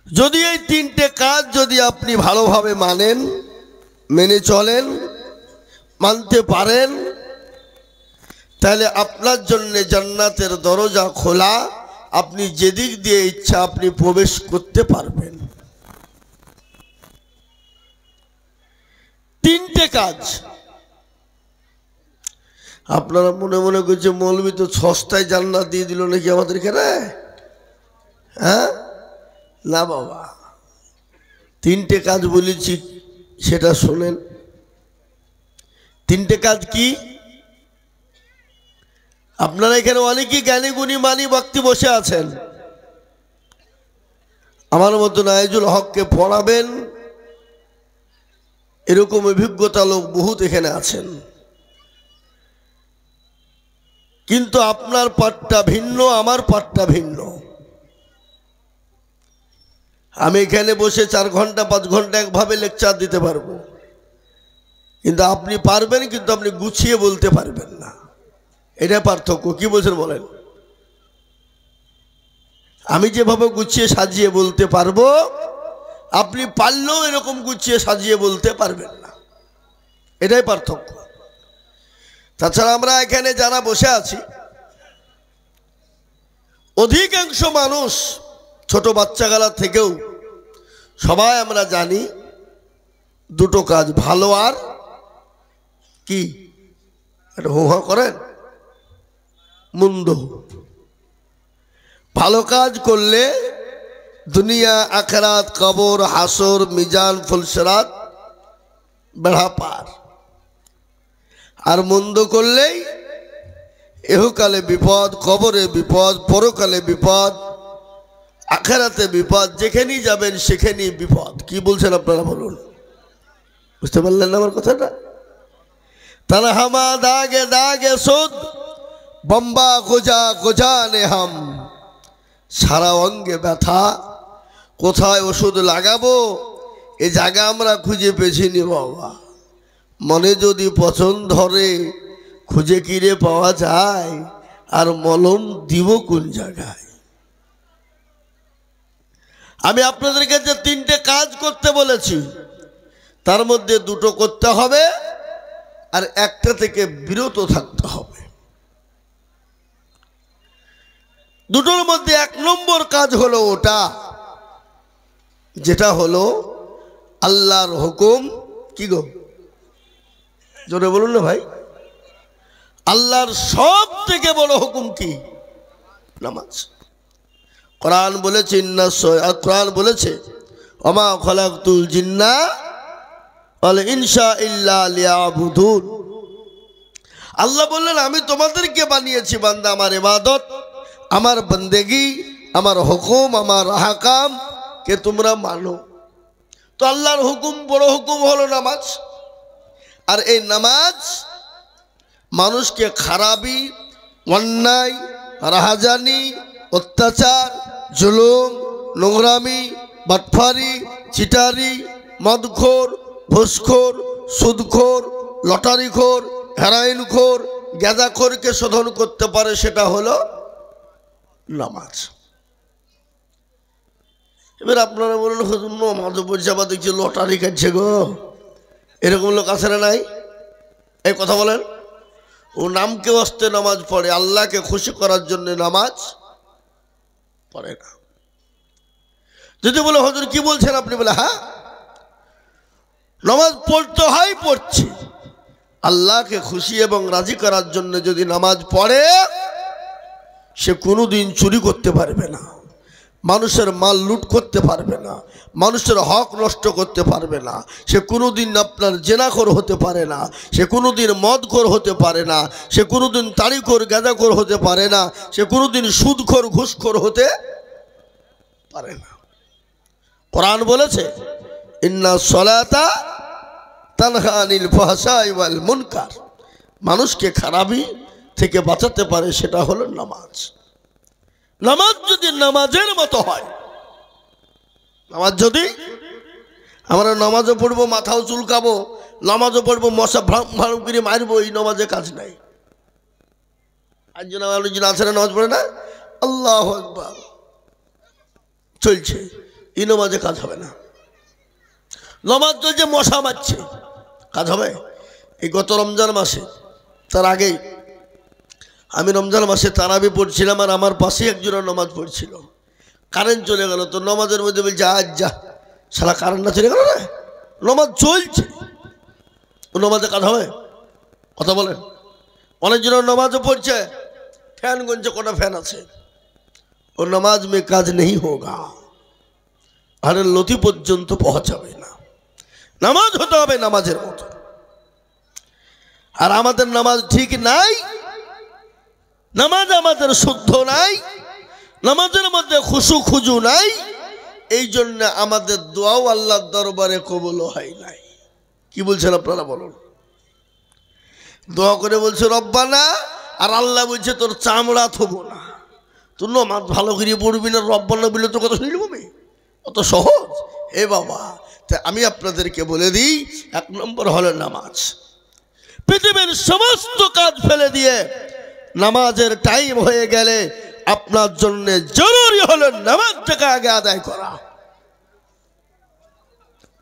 যদি এই তিনটে কাজ যদি আপনি ভালোভাবে মানেন, মেনে চলেন, মানতে পারেন, তাহলে আপনার জন্য জান্নাতের দরজা খোলা। আপনি যেদিক দিয়ে ইচ্ছা আপনি প্রবেশ করতে পারবেন। তিনটে কাজ। আপনারা মনে মনে করছে মৌলবী তো সস্তায় জান্নাত দিয়ে দিল নাকি আমাদেরকে, না? হ্যাঁ, না বাবা, তিনটে কাজ বলেছি, সেটা শোনেন। তিনটে কাজ কি? আপনারা এখানে অনেকেই জ্ঞানী গুণী মানি ব্যক্তি বসে আছেন, আমার মতো নাইজুল হককে পড়াবেন এরকম অভিজ্ঞতা লোক বহুত এখানে আছেন, কিন্তু আপনার পাঠটা ভিন্ন, আমার পাঠটা ভিন্ন। আমি এখানে বসে 4 ঘন্টা 5 ঘন্টা একভাবে লেকচার দিতে পারবো, কিন্তু আপনি পারবেন, কিন্তু আপনি গুছিয়ে বলতে পারবেন না। এটা পার্থক্য। কি বলছেন বলেন? আমি যেভাবে গুছিয়ে সাজিয়ে বলতে পারবো, আপনি পারলেও এরকম গুছিয়ে সাজিয়ে বলতে পারবেন না। এটাই পার্থক্য। তাছাড়া আমরা এখানে যারা বসে আছি, অধিকাংশ মানুষ ছোট বাচ্চাগুলা থেকেও সবাই আমরা জানি দুটো কাজ, ভালো আর কি? এটা হো হা করেন, মন্দ। ভালো কাজ করলে দুনিয়া, আখিরাত, কবর, হাসর, মিজান, ফুলসিরাত বেড়া পার। আর মন্দ করলেই এহকালে বিপদ, কবরে বিপদ, পরকালে বিপদ, আখিরাতে বিপদ। যেখানেই যাবেন সেখানেই বিপদ। কি বলছেন আপনারা বলুন? বুঝতে পারলেন না আমার কথাটা? তনহামা দাগে দাগে সুদ, বম্বা গোজা গোজানে হাম। সারা অঙ্গে ব্যথা, কোথায় ওষুধ লাগাবো এ জায়গা আমরা খুঁজে পেয়েছিনি বাবা। মনে যদি পছন্দ ধরে খুঁজে কিরে পাওয়া যায়, আর মলম দিব কোন জায়গায়? আমি আপনাদেরকে যে তিনটে কাজ করতে বলেছি, তার মধ্যে দুটো করতে হবে আর একটা থেকে বিরত থাকতে হবে। দুটোর মধ্যে 1 নম্বর কাজ হলো ওটা, যেটা হলো আল্লাহর হুকুম। কি গো, জোরে বলুন না ভাই। আল্লাহর সব থেকে বড় হুকুম কি? নামাজ। কোরআন বলেছে, কোরআন বলেছে ওমা খলাকতুল জিন্না ওয়াল ইনসা ইল্লা লিয়াবুদুন। আল্লাহ বললেন আমি তোমাদেরকে বানিয়েছি বান্দা আমার ইবাদত, আমার বন্দেগি, আমার হুকুম, আমার আহকাম কে তোমরা মানো। তো আল্লাহর হুকুম, বড় হুকুম হলো নামাজ। আর এই নামাজ মানুষকে খারাপি, অন্যায়, রাহাজানি, অত্যাচার, জুলুম, নোংরামি, বাটফারি, চিটারি, মদখোর, ঘুষখোর, সুদখোর, লটারিখোর, হেরোইনখোর, গাঁজাখোরকে শোধন করতে পারে, সেটা হলো নামাজ। এবার আপনারা বলুন, হুজুর নামাজও পড়ছে আবার দেখছি লটারি কাটছে গো, এরকম লোক আছে না নাই? এই কথা বলেন। ও নামকে অস্তে নামাজ পড়ে, আল্লাহকে খুশি করার জন্য নামাজ পড়ে না। যদি বলে হুজুর কি বলছেন আপনি, বলে হ্যাঁ নামাজ পড়তে হয়, পড়ছি। আল্লাহকে খুশি এবং রাজি করার জন্য যদি নামাজ পড়ে, সে কোনোদিন চুরি করতে পারবে না, মানুষের মাল লুট করতে পারবে না, মানুষের হক নষ্ট করতে পারবে না, সে কোনোদিন আপনার জেনাখোর হতে পারে না, সে কোনোদিন মদখোর হতে পারে না, সে কোনোদিন তাড়িখোর, গাঁজাখোর হতে পারে না, সে কোনোদিন সুদখোর, ঘুষখোর হতে পারে না। কোরআন বলেছে ইন্না সলাতা তানহা আনিল ফাহশাই ওয়াল মুনকার। মানুষকে খারাপি থেকে বাঁচাতে পারে, সেটা হলো নামাজ। নামাজ যদি নামাজের মতো হয়, নামাজ যদি আমরা নামাজও পড়বো, মাথাও চুলকাবো, নামাজও পড়বো, মশা ভ্রাম ভ্রাম করে মারবো, এই নামাজে কাজ নাই। একজন মানুষজন আছে না, নামাজ পড়ে না, আল্লাহু আকবার চলছে, এই নামাজে কাজ হবে না। নামাজ চলছে, মশা মারছে, কাজ হবে? এই গত রমজান মাসে, তার আগেই আমি রমজান মাসে তারাবি পড়ছিলাম, আর আমার পাশে একজন নামাজ পড়ছিল, কারেন্ট চলে গেল। তো নামাজের মধ্যে বলছে আজ যা সারা কারেন্টটা চলে গেল না, নামাজ চলছে, ও নামাজে কাজ হবে? কথা বলেন। অনেকজন নামাজও পড়ছে, ফ্যান গুনছে, কটা ফ্যান আছে, ও নামাজ মে কাজ নেই হোগা, আরে লতি পর্যন্ত পৌঁছাবে না। নামাজ হতে হবে নামাজের মতো। আর আমাদের নামাজ ঠিক নাই, নামাজ আমাদের শুদ্ধ নাই, নামাজের মধ্যে খুশু খুজু নাই, এই জন্য আমাদের দোয়াও আল্লাহর দরবারে কবুল হয় নাই। কি বলছেন আপনারা বলুন? দোয়া করে বলছে রব্বানা, আর আল্লাহ বলছে তোর চামড়া থবো না, তোর নামাজ ভালো করে পড়বি না, রব্বানা বলে তোর কথা শুনবো আমি? অত সহজ? হে বাবা, তাই আমি আপনাদেরকে বলে দিই, 1 নম্বর হলো নামাজ। পৃথিবীর সমস্ত কাজ ফেলে দিয়ে নামাজের টাইম হয়ে গেলে আপনার জন্য জরুরি হলো নামাজটাকে আগে আদায় করা।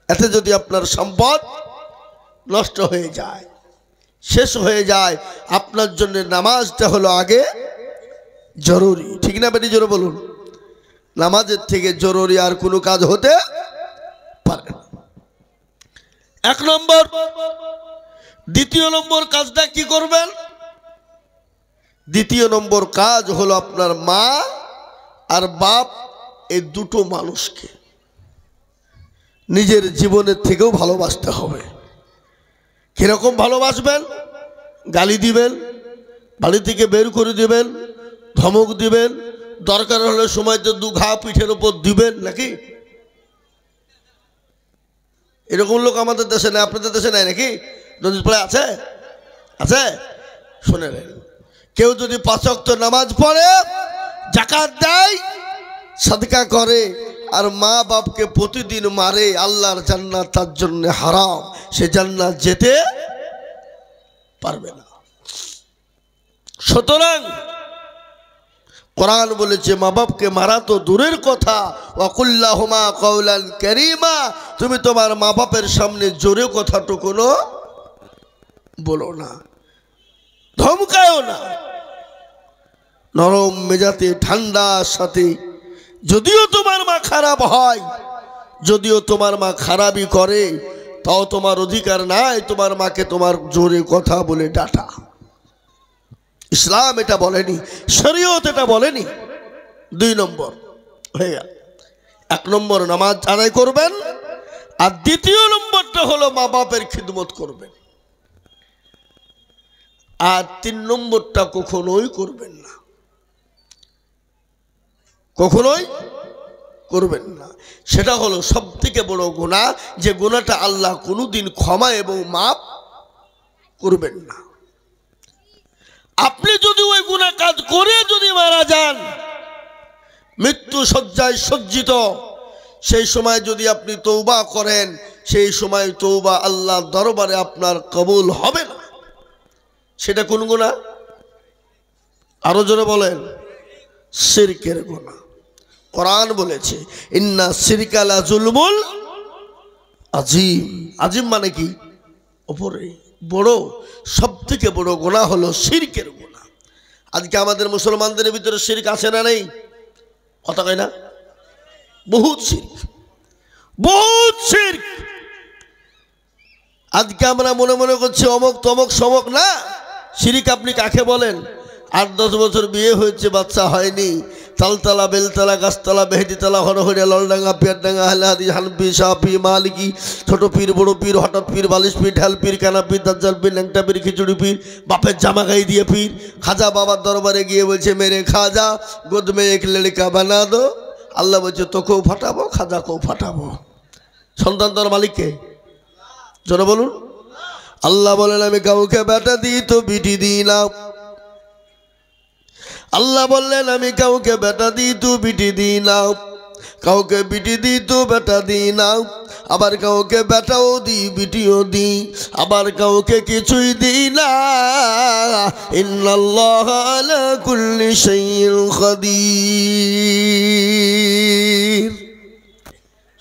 এতে যদি আপনার সম্পদ নষ্ট হয়ে যায়, শেষ হয়ে যায়, আপনার জন্য নামাজটা হলো আগে জরুরি। ঠিক না বেটি? জোরে বলুন। নামাজের থেকে জরুরি আর কোনো কাজ হতে পারে না। 1 নম্বর। দ্বিতীয় নম্বর কাজটা কি করবেন? দ্বিতীয় নম্বর কাজ হলো আপনার মা আর বাপ, এই দুটো মানুষকে নিজের জীবনের থেকেও ভালোবাসতে হবে। কিরকম ভালোবাসবেন? গালি দিবেন, বাড়ি থেকে বের করে দিবেন, ধমক দিবেন, দরকার হলে সময়তে 2 ঘা পিঠের উপর দিবেন, নাকি? এরকম লোক আমাদের দেশে নাই, আপনাদের দেশে নাই নাকি? নদীপাড়ায় আছে? আছে? শুনে নেন, কেউ যদি 5 ওয়াক্ত নামাজ পড়ে, যাকাত দেয়, সাদকা করে, আর মা বাপকে প্রতিদিন মারে, আল্লাহর জান্নাত তার জন্য হারাম, সে জান্নাত যেতে পারবে না। সুতরাং কোরআন বলেছে মা বাপকে মারা তো দূরের কথা, ওয়াকুল্লাহুমা কাওলান কারীমা, তুমি তোমার মা বাপের সামনে জোরে কথাটুকুনো বলো না, ধমকায়ও না, নরম মেজাজে ঠান্ডার সাথে। যদিও তোমার মা খারাপ হয়, যদিও তোমার মা খারাপই করে, তাও তোমার অধিকার নাই তোমার মাকে তোমার জোরে কথা বলে ডাটা। ইসলাম এটা বলেনি, শরীয়ত এটা বলেনি। 2 নম্বর হয়ে গেল। 1 নম্বর নামাজ আদায় করবেন, আর দ্বিতীয় নম্বরটা হলো মা বাপের খিদমত করবেন, আর 3 নম্বরটা কখনোই করবেন না, কখনোই করবেন না। সেটা হলো সবথেকে বড় গুনাহ, যে গুনাহটা আল্লাহ কোনোদিন ক্ষমা এবং মাফ করবেন না। আপনি যদি ওই গুনাহ কাজ করে যদি মারা যান, মৃত্যু শয্যায় সজ্জিত, সেই সময় যদি আপনি তওবা করেন, সেই সময় তওবা আল্লাহর দরবারে আপনার কবুল হবে না। সেটা কোন গুনাহ? আরো জোরে বলেন। শিরকের গুনাহ। কোরআন বলেছে ইন্না শিরকা লা যুলমুল আযীম। আযীম মানে কি? উপরে বড়, সবথেকে বড় গুনাহ হলো শিরকের গুনাহ। আজকে আমাদের মুসলমানদের ভিতরে শিরক আছে না নেই? কথা কয় না? বহুত শিরক, বহুত শিরক। আজকে আমরা মনে মনে করছি অমক তমক সমক, না। শিরক আপনি কাকে বলেন? 8-10 বছর বিয়ে হয়েছে, বাচ্চা হয়নি, তালতলা, বেলতলা, গাছতলা, মেহেদিতলা, হরহরিয়া, ললডাঙ্গা, পিয়ারডাঙ্গা, হালাদি, হানফি, শাফি, মালিকি, ছোট পীর, বড় পীর, হঠাৎ পীর, বালিশ পীর, ঢাল পীর, কানা পীর, দাজ্জাল পীর, ল্যাংটা পীর, খিচুড়ি পীর, বাপের জামা গায়ে দিয়ে পীর। খাজা বাবার দরবারে গিয়ে বলছে মেরে খাজা গোদ মে এক লড়কা বানা দো। আল্লাহ বলছে তোকেও ফাটাবো, খাজাকেও ফাটাবো। সন্তান তোর মালিককে জোরে বলুন। আল্লাহ বলেন আমি কাউকে বেটা দিই তো বিটি দিই না। আল্লাহ বললেন আমি কাউকে বেটা দিই তো বিটি দিই না, কাউকে বিটি দিই তো বেটা দিই না, আবার কাউকে বেটাও দিই বিটিও দিই, আবার কাউকে কিছুই দিই না। ইন্নাল্লাহা আলা কুল্লি শাইইন কাদির।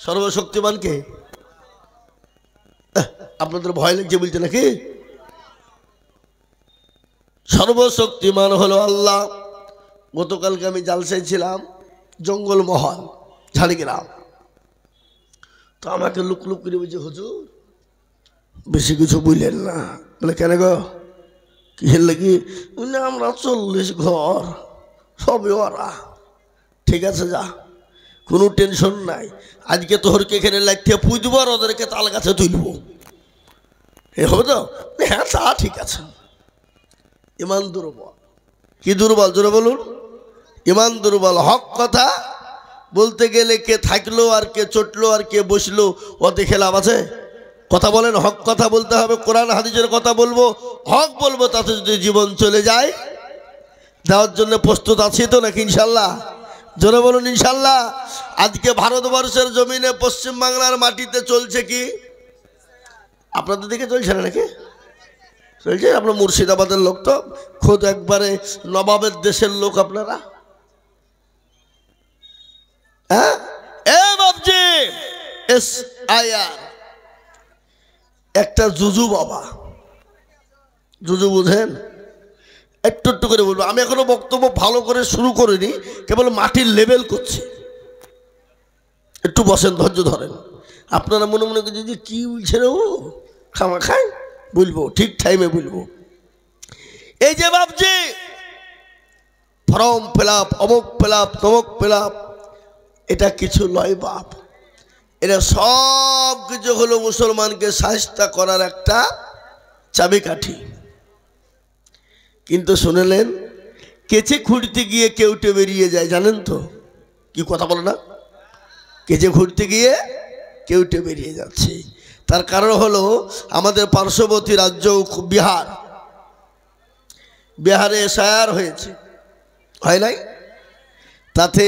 সর্বশক্তিমানকে আপনাদের ভয় লাগছে বলছে নাকি? সর্বশক্তিমান হলো আল্লাহ। গতকালকে আমি জালসায় ছিলাম জঙ্গলমহল ঝাড়গ্রাম, তো আমাকে লুক লুক করে বলছে, হুজুর বেশি কিছু বুঝলেন না। বলে কেন গো, কি লাগি? আমরা 40 ঘর সবে ওরা। ঠিক আছে যা, কোনো টেনশন নাই। আজকে তোহরকে এখানে লাগতে পুঁতব আর ওদেরকে তাল গাছে তুলব, এ হবে তো? হ্যাঁ তা ঠিক আছে। ইমান দুর্বল। কি দুর্বল জোরে বলুন? ইমান দুর্বল। হক কথা বলতে গেলে কে থাকলো আর কে চটলো আর কে বসলো ওতে খেলাম আছে? কথা বলেন, হক কথা বলতে হবে, কোরআন হাদিসের কথা বলবো, হক বলবো। তাতে যদি জীবন চলে যায় দেওয়ার জন্য প্রস্তুত আছি তো নাকি ইনশাল্লাহ? জোরে বলুন ইনশাল্লাহ। আজকে ভারতবর্ষের জমিনে পশ্চিম বাংলার মাটিতে চলছে কি? আপনাদের দিকে চলছে না নাকি? চলছে। আপনার মুর্শিদাবাদের লোক তো খোদ একবারে নবাবের দেশের লোক আপনারা। হ্যাঁ এ বাবজি SIR একটা জুজু বাবা, জুজু বুঝেন? একটু একটু করে বলবো। আমি এখনো বক্তব্য ভালো করে শুরু করিনি, কেবল মাটির লেভেল করছি। একটু বসেন, ধৈর্য ধরেন। আপনারা মনে মনে করছেন যে কি বলছে রে ও, খামা খাই বলবো, ঠিক টাইমে বলবো। এই যে বাবজি ফর্ম ফিল আপ, অমুক ফিল আপ, তমুক ফিল আপ, এটা কিছু লয় বাপ। এটা সব কিছু হলো মুসলমানকে শায়েস্তা করার একটা চাবিকাঠি। কিন্তু শুনলেন, কেচে খুঁড়তে গিয়ে কেউটে বেরিয়ে যায়, জানেন তো? কি কথা বলে না? কেচে খুঁড়তে গিয়ে কেউটে বেরিয়ে যাচ্ছে। তার কারণ হলো আমাদের পার্শ্ববর্তী রাজ্য বিহার। বিহারে SIR হয়েছে, হয় নাই? তাতে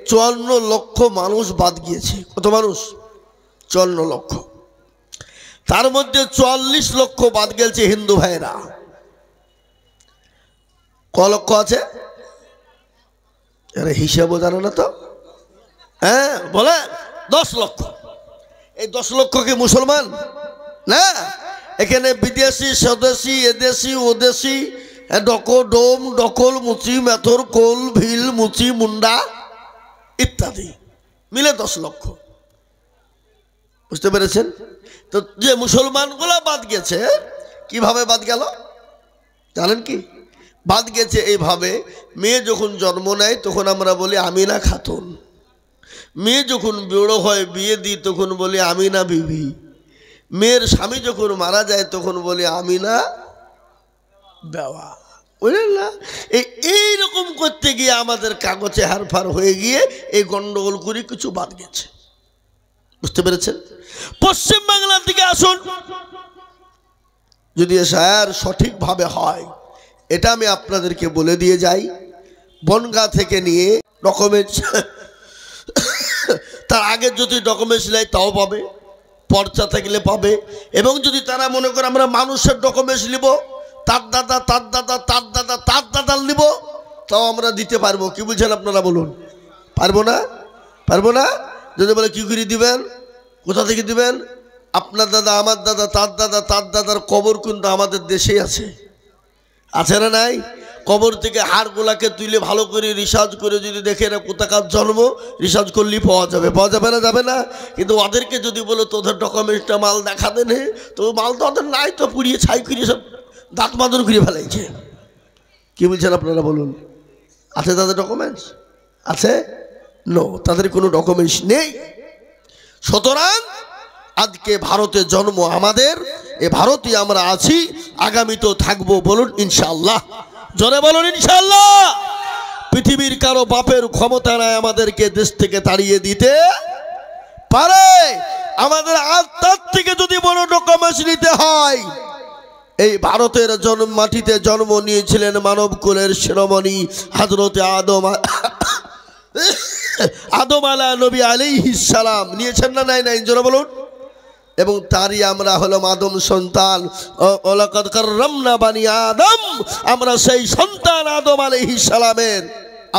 54 লক্ষ মানুষ বাদ গিয়েছে। কত মানুষ? 54 লক্ষ। তার মধ্যে 44 লক্ষ বাদ গেছে হিন্দু ভাইরা। ক লক্ষ আছে? আরে হিসাবও জানো না তো? হ্যাঁ বলে 10 লক্ষ। এই 10 লক্ষ কি মুসলমান না? এখানে বিদেশি, স্বদেশি, এদেশি, ওদেশি, ডোম, ডকল, মুচি, মেথর, কোল, ভিল, মুচি, মুন্ডা ইত্যাদি মিলে 10 লক্ষ। বুঝতে পেরেছেন? তো যে মুসলমানগুলো বাদ গেছে, কিভাবে বাদ গেল জানেন কি? বাদ গেছে এইভাবে, মেয়ে যখন জন্ম নেয় তখন আমরা বলি আমিনা খাতুন। মেয়ে যখন বড় হয় বিয়ে দিই তখন বলি আমিনা বিবি। মেয়ের স্বামী যখন মারা যায় তখন বলি আমিনা বেওয়া। বুঝলেন না? এইরকম করতে গিয়ে আমাদের কাগজে হারফার হয়ে গিয়ে এই গন্ডগোল করে কিছু বাদ গেছে। বুঝতে পেরেছেন? পশ্চিম বাংলার দিকে আসুন, যদি SIR সঠিকভাবে হয়, এটা আমি আপনাদেরকে বলে দিয়ে যাই। বনগা থেকে নিয়ে ডকুমেন্টস, তার আগে যদি ডকুমেন্টস নেয় তাও পাবে, পর্চা থাকলে পাবে। এবং যদি তারা মনে করে আমরা মানুষের ডকুমেন্টস নিব, তার দাদা, তার দাদা, তার দাদা, তার দাদার নিব, তাও আমরা দিতে পারবো। কি বুঝছেন আপনারা বলুন? পারবো না? পারবো না? যদি বলে কি করে দিবেন, কোথা থেকে দিবেন? আপনার দাদা, আমার দাদা, তার দাদা, তার দাদার কবর কিন্তু আমাদের দেশেই আছে, আছে না নাই? কবর থেকে হাড়গুলাকে তুলে ভালো করে রিসার্চ করে যদি দেখে না কোথাকার জন্ম, রিসার্চ করলেই পাওয়া যাবে। পাওয়া যাবে না? যাবে না? কিন্তু ওদেরকে যদি বলো তোদের ডকুমেন্টসটা মাল দেখা দেন, তো মাল তো ওদের নাই, তো পুড়িয়ে ছাই করে সব দাঁত মাদুর ঘুরে ফেলাইছে। কি বলছেন আপনারা বলুন? আছে তাদের ডকুমেন্টস? আছে? নো, তাদের কোনো ডকুমেন্টস নেই। সুতরাং আজকে ভারতে জন্ম আমাদের, এ ভারতে আমরা আছি, আগামীতেও থাকবো। বলুন ইনশাআল্লাহ। জোরে বলুন ইনশাআল্লাহ। পৃথিবীর কারো বাপের ক্ষমতা নাই আমাদেরকে দেশ থেকে তাড়িয়ে দিতে পারে। আমাদের আত্মার থেকে যদি বড় ডকুমেন্টস নিতে হয়, এই ভারতের মাটিতে জন্ম নিয়েছিলেন মানব কুলের শিরোমণি হযরতে আদম নবী আলাইহিস সালাম। নিয়েছেন না? নাই নাই? জোরে বলুন। এবং তারই আমরা হলাম আদম সন্তান। ওয়ালাকাদ কাররামনা বানি আদম, আমরা সেই সন্তান আদম আলাইহিস সালামের।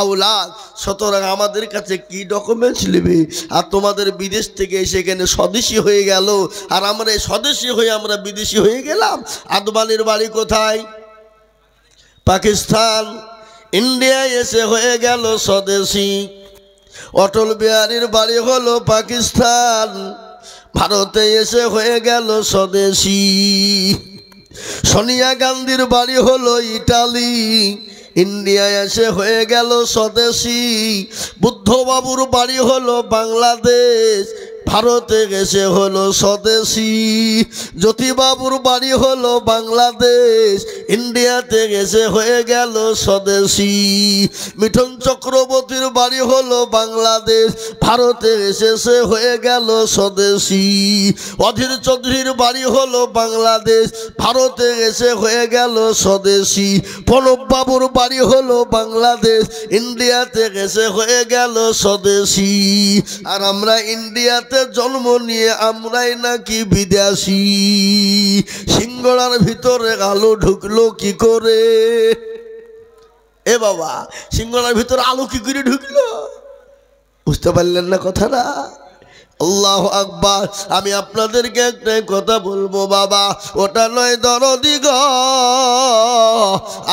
আওলাদ। সুতরাং আমাদের কাছে কি ডকুমেন্টস নেবে? আর তোমাদের বিদেশ থেকে সেখানে স্বদেশী হয়ে গেল, আর আমরা স্বদেশী হয়ে আমরা বিদেশি হয়ে গেলাম। আদবানির বাড়ি কোথায়? পাকিস্তান। ইন্ডিয়ায় এসে হয়ে গেল স্বদেশী। অটল বিহারীর বাড়ি হলো পাকিস্তান, ভারতে এসে হয়ে গেল স্বদেশী। সোনিয়া গান্ধীর বাড়ি হলো ইটালি, ইন্ডিয়ায় এসে হয়ে গেল স্বদেশী। বুদ্ধবাবুর বাড়ি হলো বাংলাদেশ, ভারতে গেছে হলো স্বদেশী। জ্যোতিবাবুর বাড়ি হলো বাংলাদেশ, ইন্ডিয়াতে গেছে হয়ে গেল স্বদেশী। মিঠুন চক্রবর্তীর বাড়ি হলো বাংলাদেশ, ভারতে এসেছে হয়ে গেল স্বদেশী। অধীর চৌধুরীর বাড়ি হলো বাংলাদেশ, ভারতে এসে হয়ে গেল স্বদেশী। প্রণববাবুর বাড়ি হলো বাংলাদেশ, ইন্ডিয়াতে গেছে হয়ে গেল স্বদেশী। আর আমরা ইন্ডিয়াতে জন্ম নিয়ে আমরাই নাকি বিদেশি। সিঙ্গড়ার ভিতরে আলো ঢুকলো কি করে? এ বাবা, সিঙ্গড়ার ভিতরে আলো কি করে ঢুকলো? বুঝতে পারলেন না কথাটা? আল্লাহু আকবার। আমি আপনাদেরকে একটা কথা বলবো বাবা, ওটা নয় দরদি গো।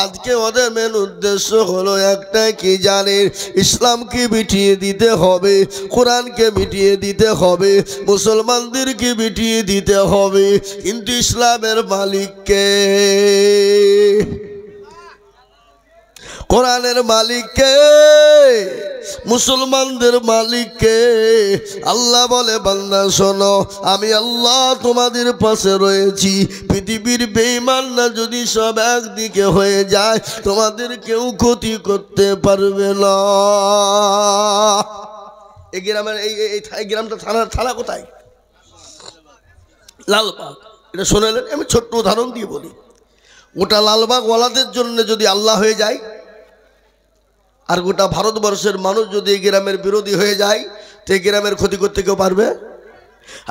আজকে ওদের মেন উদ্দেশ্য হলো একটা, কি জানেন? ইসলামকে মিটিয়ে দিতে হবে, কোরআনকে মিটিয়ে দিতে হবে, মুসলমানদেরকে মিটিয়ে দিতে হবে। কিন্তু ইসলামের মালিককে, কোরআনের মালিককে, মুসলমানদের মালিককে? আল্লাহ বলে, বান্দা শোনো, আমি আল্লাহ তোমাদের পাশে রয়েছি। পৃথিবীর বেঈমানরা যদি সব একদিকে হয়ে যায়, তোমাদের কেউ ক্ষতি করতে পারবে না। এই গ্রামের এই গ্রামটা থানা কোথায়? লালবাগ। এটা শোনালেন? আমি ছোট্ট উদাহরণ দিয়ে বলি। ওটা লালবাগ ওয়ালাদের জন্য যদি আল্লাহ হয়ে যায়, আর গোটা ভারতবর্ষের মানুষ যদি এই গ্রামের বিরোধী হয়ে যায়, তো এই গ্রামের ক্ষতি করতে কেউ পারবে?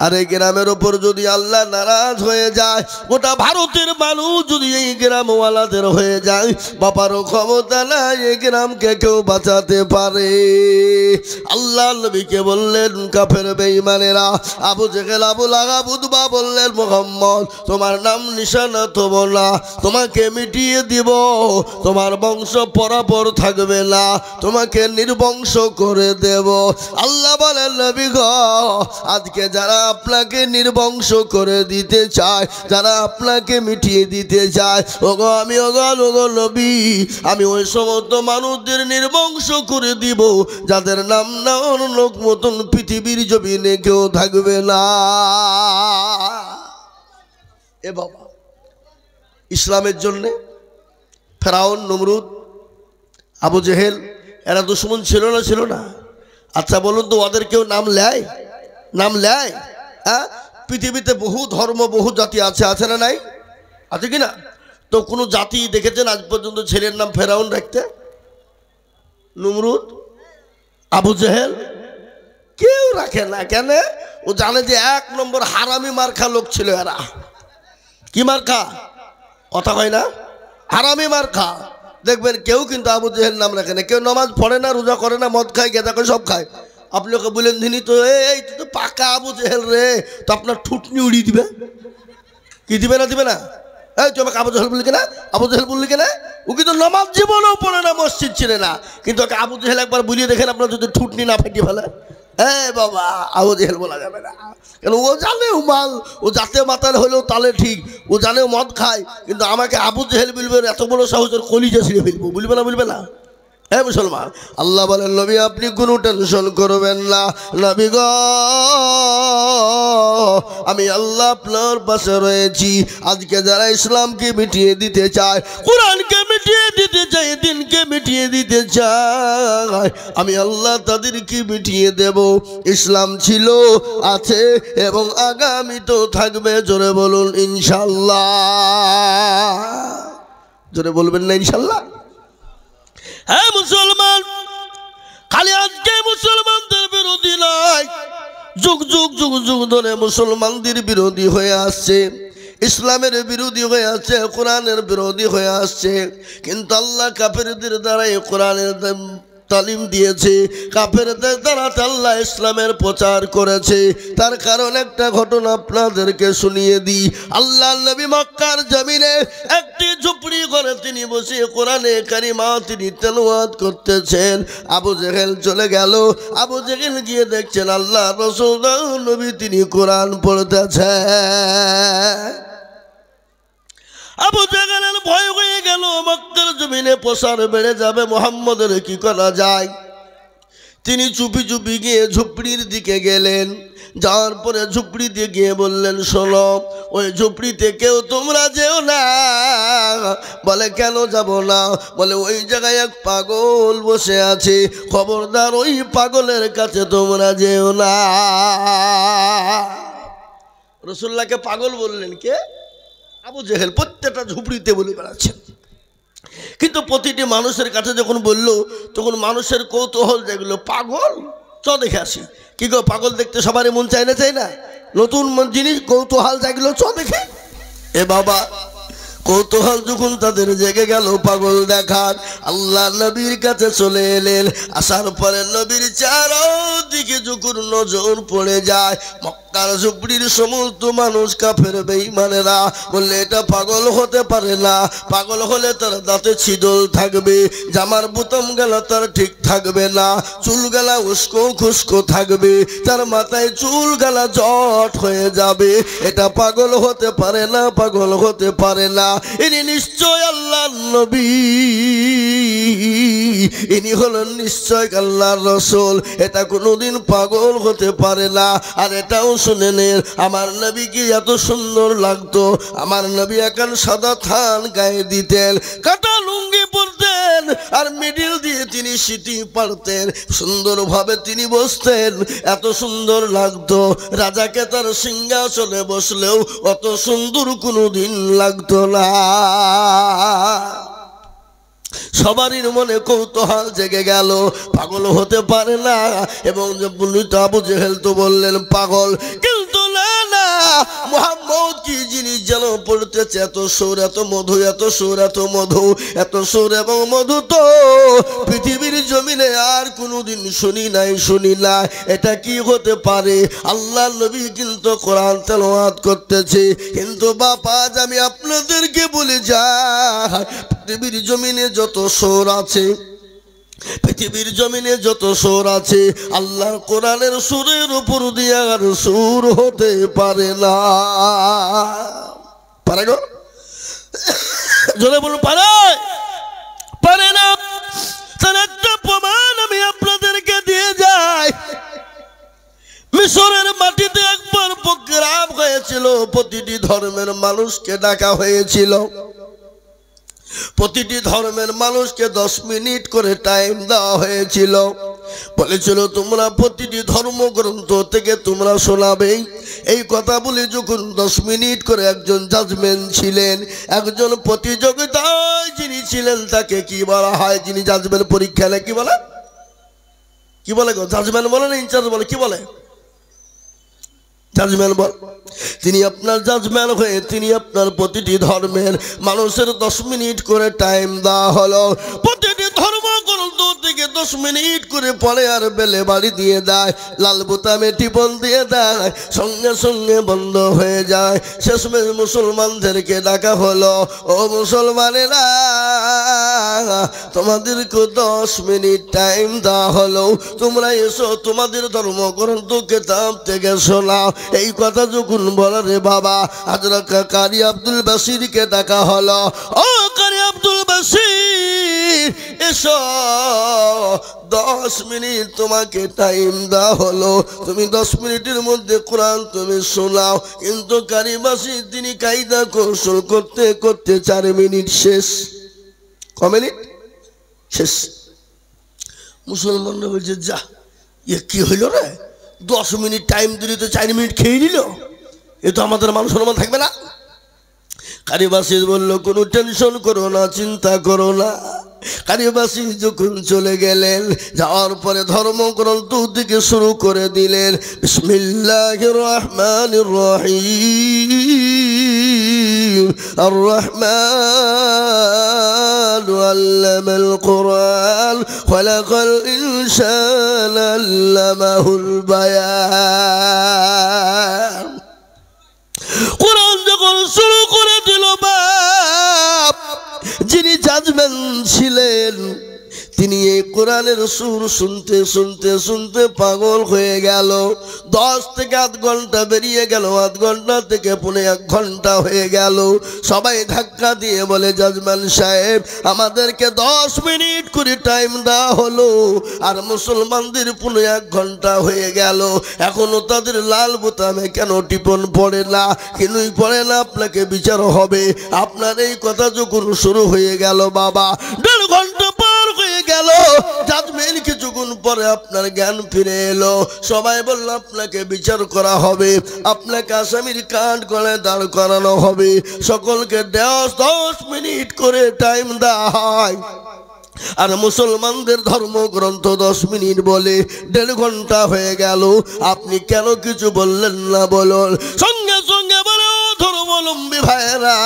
আর এই গ্রামের ওপর যদি আল্লাহ নারাজ হয়ে যায়, গোটা ভারতের মানুষ যদি এই গ্রামওয়ালাদের হয়ে যায়, বাবারও ক্ষমতা নাই এই গ্রামকে কেউ বাঁচাতে পারে। আল্লাহ নবীকে বললেন, কাফের বেঈমানেরা, আবু জেহেল, আবু লাহাব, উতবা বললেন, মুহাম্মদ তোমার নাম নিশানা তব না, তোমাকে মিটিয়ে দিব, তোমার বংশ পরাপর থাকবে না, তোমাকে নির্বংশ করে দেব। আল্লাহ বলেন, নবী গো, আজকে যারা আপনাকে নির্বংশ করে দিতে চায়, যারা আপনাকে মিটিয়ে দিতে চায়, ওগো আমি ওগো নবী, আমি ওই সমস্ত মানুষদের নির্বংশ করে দিব যাদের নাম না লোক মতন পৃথিবীর জমিনে কেউ থাকবে না। এ বাবা, ইসলামের জন্যে ফেরাউন, নমরুদ, আবু জেহেল এরা দুশমন ছিল না? আচ্ছা বলুন তো, ওদের কেউ নাম নেয়? নাম নেয়? হ্যাঁ, পৃথিবীতে বহু ধর্ম, বহু জাতি আছে না নাই? আছে কি না? তো কোনো জাতি দেখেছেন আজ পর্যন্ত ছেলের নাম ফেরাউন রাখতে? নমরুদ, আবু জেহেল কেউ রাখে না। কেন? ও জানে যে 1 নম্বর হারামি মার্কা লোক ছিল এরা। কি মার্কা? কথা হয় না? হারামি মার্কা। দেখবেন কেউ কিন্তু আবু জেহেল নাম রাখে না। কেউ নামাজ পড়ে না, রোজা করে না, মদ খায়, গেদা করে, সব খায়। আপনি ওকে বলেন দিনই তো, এই তো পাকা আবু জেহেল রে, তো আপনার ঠুটনি উড়িয়ে দিবে। কি দিবে না? দিবে না? এই তুই আমাকে আবু জেহেল বললি কেনা? আবু জেহেল বললি কেনা? ও কিন্তু নামাজ জীবনেও পড়ে না, মসজিদ ছিঁড়ে না, কিন্তু ওকে আবু জেহেল একবার বুলিয়ে দেখেন আপনার যদি ঠুটনি না ফেটিয়ে ফেলে। হ্যাঁ বাবা, আবু জেহেল বলা যাবে না, কেন ও জানে ও মাল, ও জাতে মাতাল হলেও তালে ঠিক, ও জানে ও মদ খায়, কিন্তু আমাকে আবু জেহেল বলবে, এত বড় সাহসের কলিজা ছিঁড়ে ফেলবো, বলবে না? হ্যাঁ মুসলমান, আল্লাহ বলেন, নবী আপনি কোনো টেনশন করবেন না। নবী গো, আমি আল্লাহ আপনার পাশে রয়েছি। আজকে যারা ইসলামকে মিটিয়ে দিতে চায়, কোরআনকে মিটিয়ে দিতে চায়, দিনকে মিটিয়ে দিতে চায়, আমি আল্লাহ তাদেরকে মিটিয়ে দেব। ইসলাম ছিল, আছে এবং আগামী তো থাকবে। জোরে বলুন ইনশাল্লাহ। জোরে বলবেন না ইনশাল্লাহ? হ্যাঁ মুসলমান, খালি আজকে মুসলমানদের বিরোধী নয়, যুগ যুগ যুগ যুগ ধরে মুসলমানদের বিরোধী হয়ে আসছে, ইসলামের বিরোধী হয়ে আসছে, কোরআনের বিরোধী হয়ে আসছে। কিন্তু আল্লাহ কাফেরদের দ্বারা এই কোরআনের তালিম দিয়েছে, কাফেরদের দ্বারা আল্লাহ ইসলামের প্রচার করেছে। তার কারণ একটা ঘটনা আপনাদেরকে শুনিয়ে দিই। আল্লাহ নবী মক্কার জমিনে একটি ঝুপড়ি ঘরে তিনি বসে কোরআনে কারিমা তিনি তেলাওয়াত করতেছেন। আবু জেহেল চলে গেল। আবু জেহেল গিয়ে দেখছেন আল্লাহ রাসূল নবী তিনি কোরআন পড়তেছেন। আবু জেহেলের ভয় হয়ে গেল, মক্কার জমিনে প্রসার বেড়ে যাবে, মুহাম্মদের কি করা যায়। তিনি চুপি চুপি গিয়ে ঝুপড়ির দিকে গেলেন। যাওয়ার পরে ঝুপড়িতে গিয়ে বললেন, শোনো, ওই ঝুপড়িতে কেউ তোমরা যেও না। বলে কেন যাব না? বলে ওই জায়গায় এক পাগল বসে আছে, খবরদার ওই পাগলের কাছে তোমরা যেও না। রাসূলুল্লাহকে পাগল বললেন কে? আবু জেহেল। প্রত্যেকটা ঝুপড়িতে বলে বেড়াচ্ছেন। কিন্তু প্রতিটি মানুষের কাছে যখন বলল, তখন মানুষের কৌতূহল যেগুলো, পাগল চ দেখে আসি। কি গো, পাগল দেখতে সবারই মন চায় না? চাই না? নতুন জিনিস কৌতূহল যেগুলো, চ দেখে। এ বাবা, কৌতূহল যখন তাদের জেগে গেল পাগল দেখার, আল্লাহ নবীর কাছে চলে এলেন। আসার পরে নবীর চারদিকে যখন নজর পড়ে যায়, মক্কার ঝুপড়ির সমস্ত মানুষ কাফের বেঈমানেরা বললে এটা পাগল হতে পারে না। পাগল হলে তার দাঁতে ছিদল থাকবে, জামার বোতাম গেলা তার ঠিক থাকবে না, চুল গেলা উস্কো খুস্কো থাকবে, তার মাথায় চুল গেলা জট হয়ে যাবে। এটা পাগল হতে পারে না, পাগল হতে পারে না। ইনি নিশ্চয় আল্লাহর নবী, ইনি হলেন নিশ্চয় আল্লাহর রাসূল। এটা কোনোদিন পাগল হতে পারে না। আর এটাও শুনে নেন, আমার নবীকে এত সুন্দর লাগতো। আমার নবী এখন সাদা থান গায়ে দিতেন, কাটা লুঙ্গি পরতেন, আর মিডিল দিয়ে তিনি সিটি পারতেন, সুন্দরভাবে তিনি বসতেন, এত সুন্দর লাগতো। রাজাকে তার সিংহাসনে বসলেও অত সুন্দর কোনোদিন লাগতো না। সবারই মনে কৌতূহল জেগে গেল, পাগল হতে পারে না। এবং আবু জেহেল তো বললেন পাগল, কিন্তু না না, মুহাম্মদ কি জিনিস যেন পড়তেছে, এত সুর, এত মধু, এত সুর, এত মধু, এত সুর এবং মধু তো পৃথিবীর জমিনে আর কোনোদিন শুনি নাই, শুনি না। এটা কি হতে পারে? আল্লাহ নবী কিন্তু কোরআন তেলাওয়াত করতেছে। কিন্তু বাবা, আজ আমি আপনাদেরকে বলে যাই, পৃথিবীর জমিনে যত সুর আছে, পৃথিবীর জমিনে যত সুর আছে, আল্লাহর কোরআনের সুরের উপর দিয়ে আর সুর হতে পারে না। পারে গো? জোরে বলুন, পারে? পারে না। তার একটা প্রমাণ আমি আপনাদেরকে দিয়ে যাই। মিশরের মাটিতে একবার প্রোগ্রাম হয়েছিল, প্রতিটি ধর্মের মানুষকে ডাকা হয়েছিল। প্রতিটি ধর্মের মানুষকে 10 মিনিট করে টাইম দেওয়া হয়েছিল। বলেছিল তোমরা প্রতিটি ধর্মগ্রন্থ থেকে তোমরা শোনাবে। এই কথা বলে যখন 10 মিনিট করে একজন জাজমেন্ট ছিলেন, একজন প্রতিযোগিতায় যিনি ছিলেন, তাকে কি বলা হয়? যিনি জাজমেন্ট পরীক্ষা নেয়, কি বলে? কি বলে গো? জাজমেন্ট বলে না ইনচার্জ বলে? কি বলে? জাজমেন্ট বল। তিনি আপনার জাজমেন্ট হয়ে তিনি আপনার প্রতিটি ধর্মের মানুষের 10 মিনিট করে টাইম দেওয়া হলো। প্রতিটি ধর্মগ্রন্থ থেকে 10 মিনিট করে পড়ে আর বেলে বাড়ি দিয়ে দেয়, লাল বোতামে টিপন দিয়ে দেয়, সঙ্গে সঙ্গে বন্ধ হয়ে যায়। শেষমেশ মুসলমানদেরকে ডাকা হলো, ও মুসলমানেরা, তোমাদেরকে 10 মিনিট টাইম দেওয়া হলো, তোমরা এসো, তোমাদের ধর্মগ্রন্থ কিতাব থেকে শোনাও। এই কথা যখন বলে রে বাবা, হযরত কারি আব্দুল বাসিরকে ডাকা হলো, ও কারি আব্দুল বাসির এসো, 10 মিনিট তোমাকে টাইম দেওয়া হলো, তুমি 10 মিনিটের মধ্যে কোরআন তুমি শোনাও। কিন্তু কারি বাসির তিনি কায়দা কৌশল করতে করতে 4 মিনিট শেষ। ক মিনিট শেষ? মুসলমানরা বলছে, যা, এ কি হইল রে, 10 মিনিট টাইম দিলি তো 4 মিনিট খেয়ে নিল, এ তো আমাদের মান সম্মান থাকবে না। কারি বাসির বলল, কোনো টেনশন করো না, চিন্তা করো না। কারি বাসির যখন চলে গেলেন, যাওয়ার পরে ধর্মগ্রন্থ থেকে শুরু করে দিলেন, বিসমিল্লাহির রহমানির রহিম, الرحيم الرحمن علم القرآن خلق الإنسان علمه البيان কোরআন যখন শুরু করে দিল বাপ যিনি জাজমেন্ট ছিলেন তিনি এই কোরআনের সুর শুনতে শুনতে শুনতে পাগল হয়ে গেল 10 থেকে আধ ঘন্টা বেরিয়ে গেল আধ ঘন্টা থেকে পৌনে 1 ঘন্টা হয়ে গেল সবাই ধাক্কা দিয়ে বলে জাজমেন্ট সাহেব আমাদেরকে 10 মিনিট করে টাইম দেওয়া হলো আর মুসলমানদের পৌনে 1 ঘন্টা হয়ে গেল এখনো তাদের লাল বোতামে কেন টিপন পড়ে না কিনুই পড়ে না আপনাকে বিচার হবে আপনার এই কথা যখন শুরু হয়ে গেল বাবা 1.5 ঘন্টা পার হয়ে গেল জাজমেন্ট কিছুক্ষণ পরে আপনার জ্ঞান ফিরে এলো সবাই বলল আপনাকে বিচার করা হবে আপনাকে আসামির কাঠ গলায় দাঁড় করানো হবে সকলকে 10 মিনিট করে টাইম দেওয়া হয় আর মুসলমানদের ধর্মগ্রন্থ 10 মিনিট বলে 1.5 ঘন্টা হয়ে গেল আপনি কেন কিছু বললেন না বলুন সঙ্গে সঙ্গে বলো ধর্মাবলম্বী ভাইরা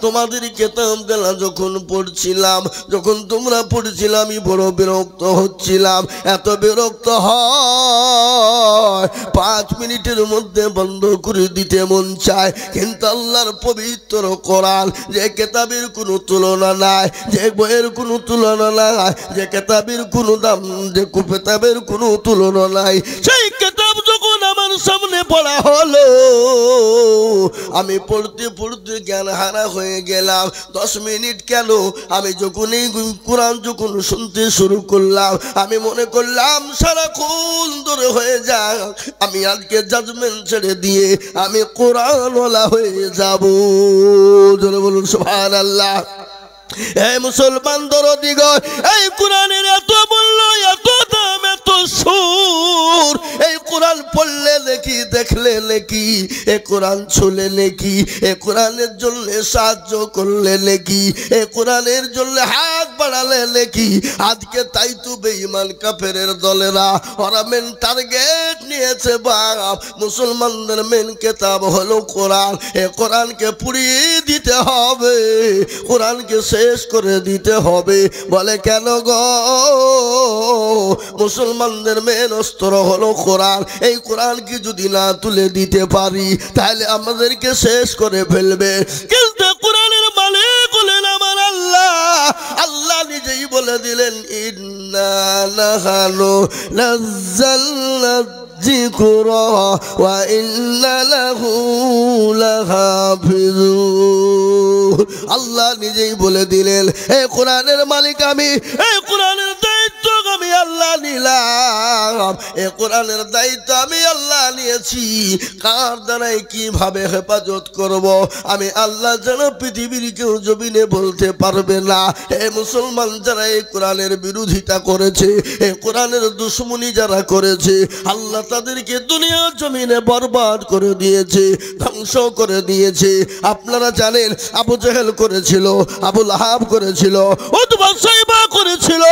তোমাদের কিতাব দেলা যখন পড়ছিলাম যখন তোমরা পড়ছিলে আমি বড় বিরক্ত হচ্ছিলাম এত বিরক্ত হয় 5 মিনিটের মধ্যে বন্ধ করে দিতে মন চায় কিন্তু আল্লাহর পবিত্র কোরআন যে কিতাবের কোনো তুলনা নাই যে বইয়ের কোনো তুলনা নাই যে কিতাবের কোনো দাম যে কিতাবের কোনো তুলনা নাই সেই কিতাব যখন আমার সামনে পড়া হলো আমি পড়তে পড়তে জ্ঞান হারা হয়ে গেলাম 10 মিনিট কেন আমি যখন এই কোরআন যখন শুনতে শুরু করলাম আমি মনে করলাম সারাক্ষণ ধরে হয়ে যাক আমি আজকে জাজমেন্ট ছেড়ে দিয়ে আমি কোরআনওয়ালা হয়ে যাব জোরে বলুন সুবহানাল্লাহ এই মুসলমান দরদিগণ এই কোরআনের এত মূল্য এত দাম এত সুর এই কোরআন পড়লে নাকি দেখলে নাকি এই কোরআন ছুলে নাকি এই কোরআনের জন্য সাহায্য করলে নাকি এই কোরআনের জন্য হাত বাড়ালে নাকি আজকে তাই তো বেঈমান কাফেরের দলেরা ওরা মেন টার্গেট নিয়েছে বাপ মুসলমানদের মেন কিতাব হলো কোরআন এই কোরআনকে পুড়িয়ে দিতে হবে কোরআনকে শেষ করে দিতে হবে বলে কেন গো মুসলমানদের মেন অস্ত্র হলো কোরআন এই কোরআন কি যদি না তুলে দিতে পারি তাহলে আমাদেরকে শেষ করে ফেলবে কিন্তু কোরআনের মালিক হলেন আমার আল্লাহ আল্লাহ নিজেই বলে দিলেন ইন্না নাহানু নাযালনা যিকরা ওয়া ইন্না লাহু লাহাফিজুন আল্লাহ নিজেই বলে দিলেন এই কোরআনের মালিক আমি এই কোরআনের দায়িত্ব আমি আল্লাহ নিলাম এই কোরআনের দায়িত্ব আমি আল্লাহ নিয়েছি কার দ্বারাই কিভাবে হেফাজত করব আমি আল্লাহ যেন পৃথিবীর কেউ জমিনে বলতে পারবে না এই মুসলমান যারা এই কোরআনের বিরোধিতা করেছে এই কোরআনের দুশমনি যারা করেছে আল্লাহ তাদেরকে দুনিয়ার জমিনে বরবাদ করে দিয়েছে ধ্বংস করে দিয়েছে আপনারা জানেন আবু জেহেল করেছিল আবু লাহাব করেছিল উতবা সাইবা করেছিল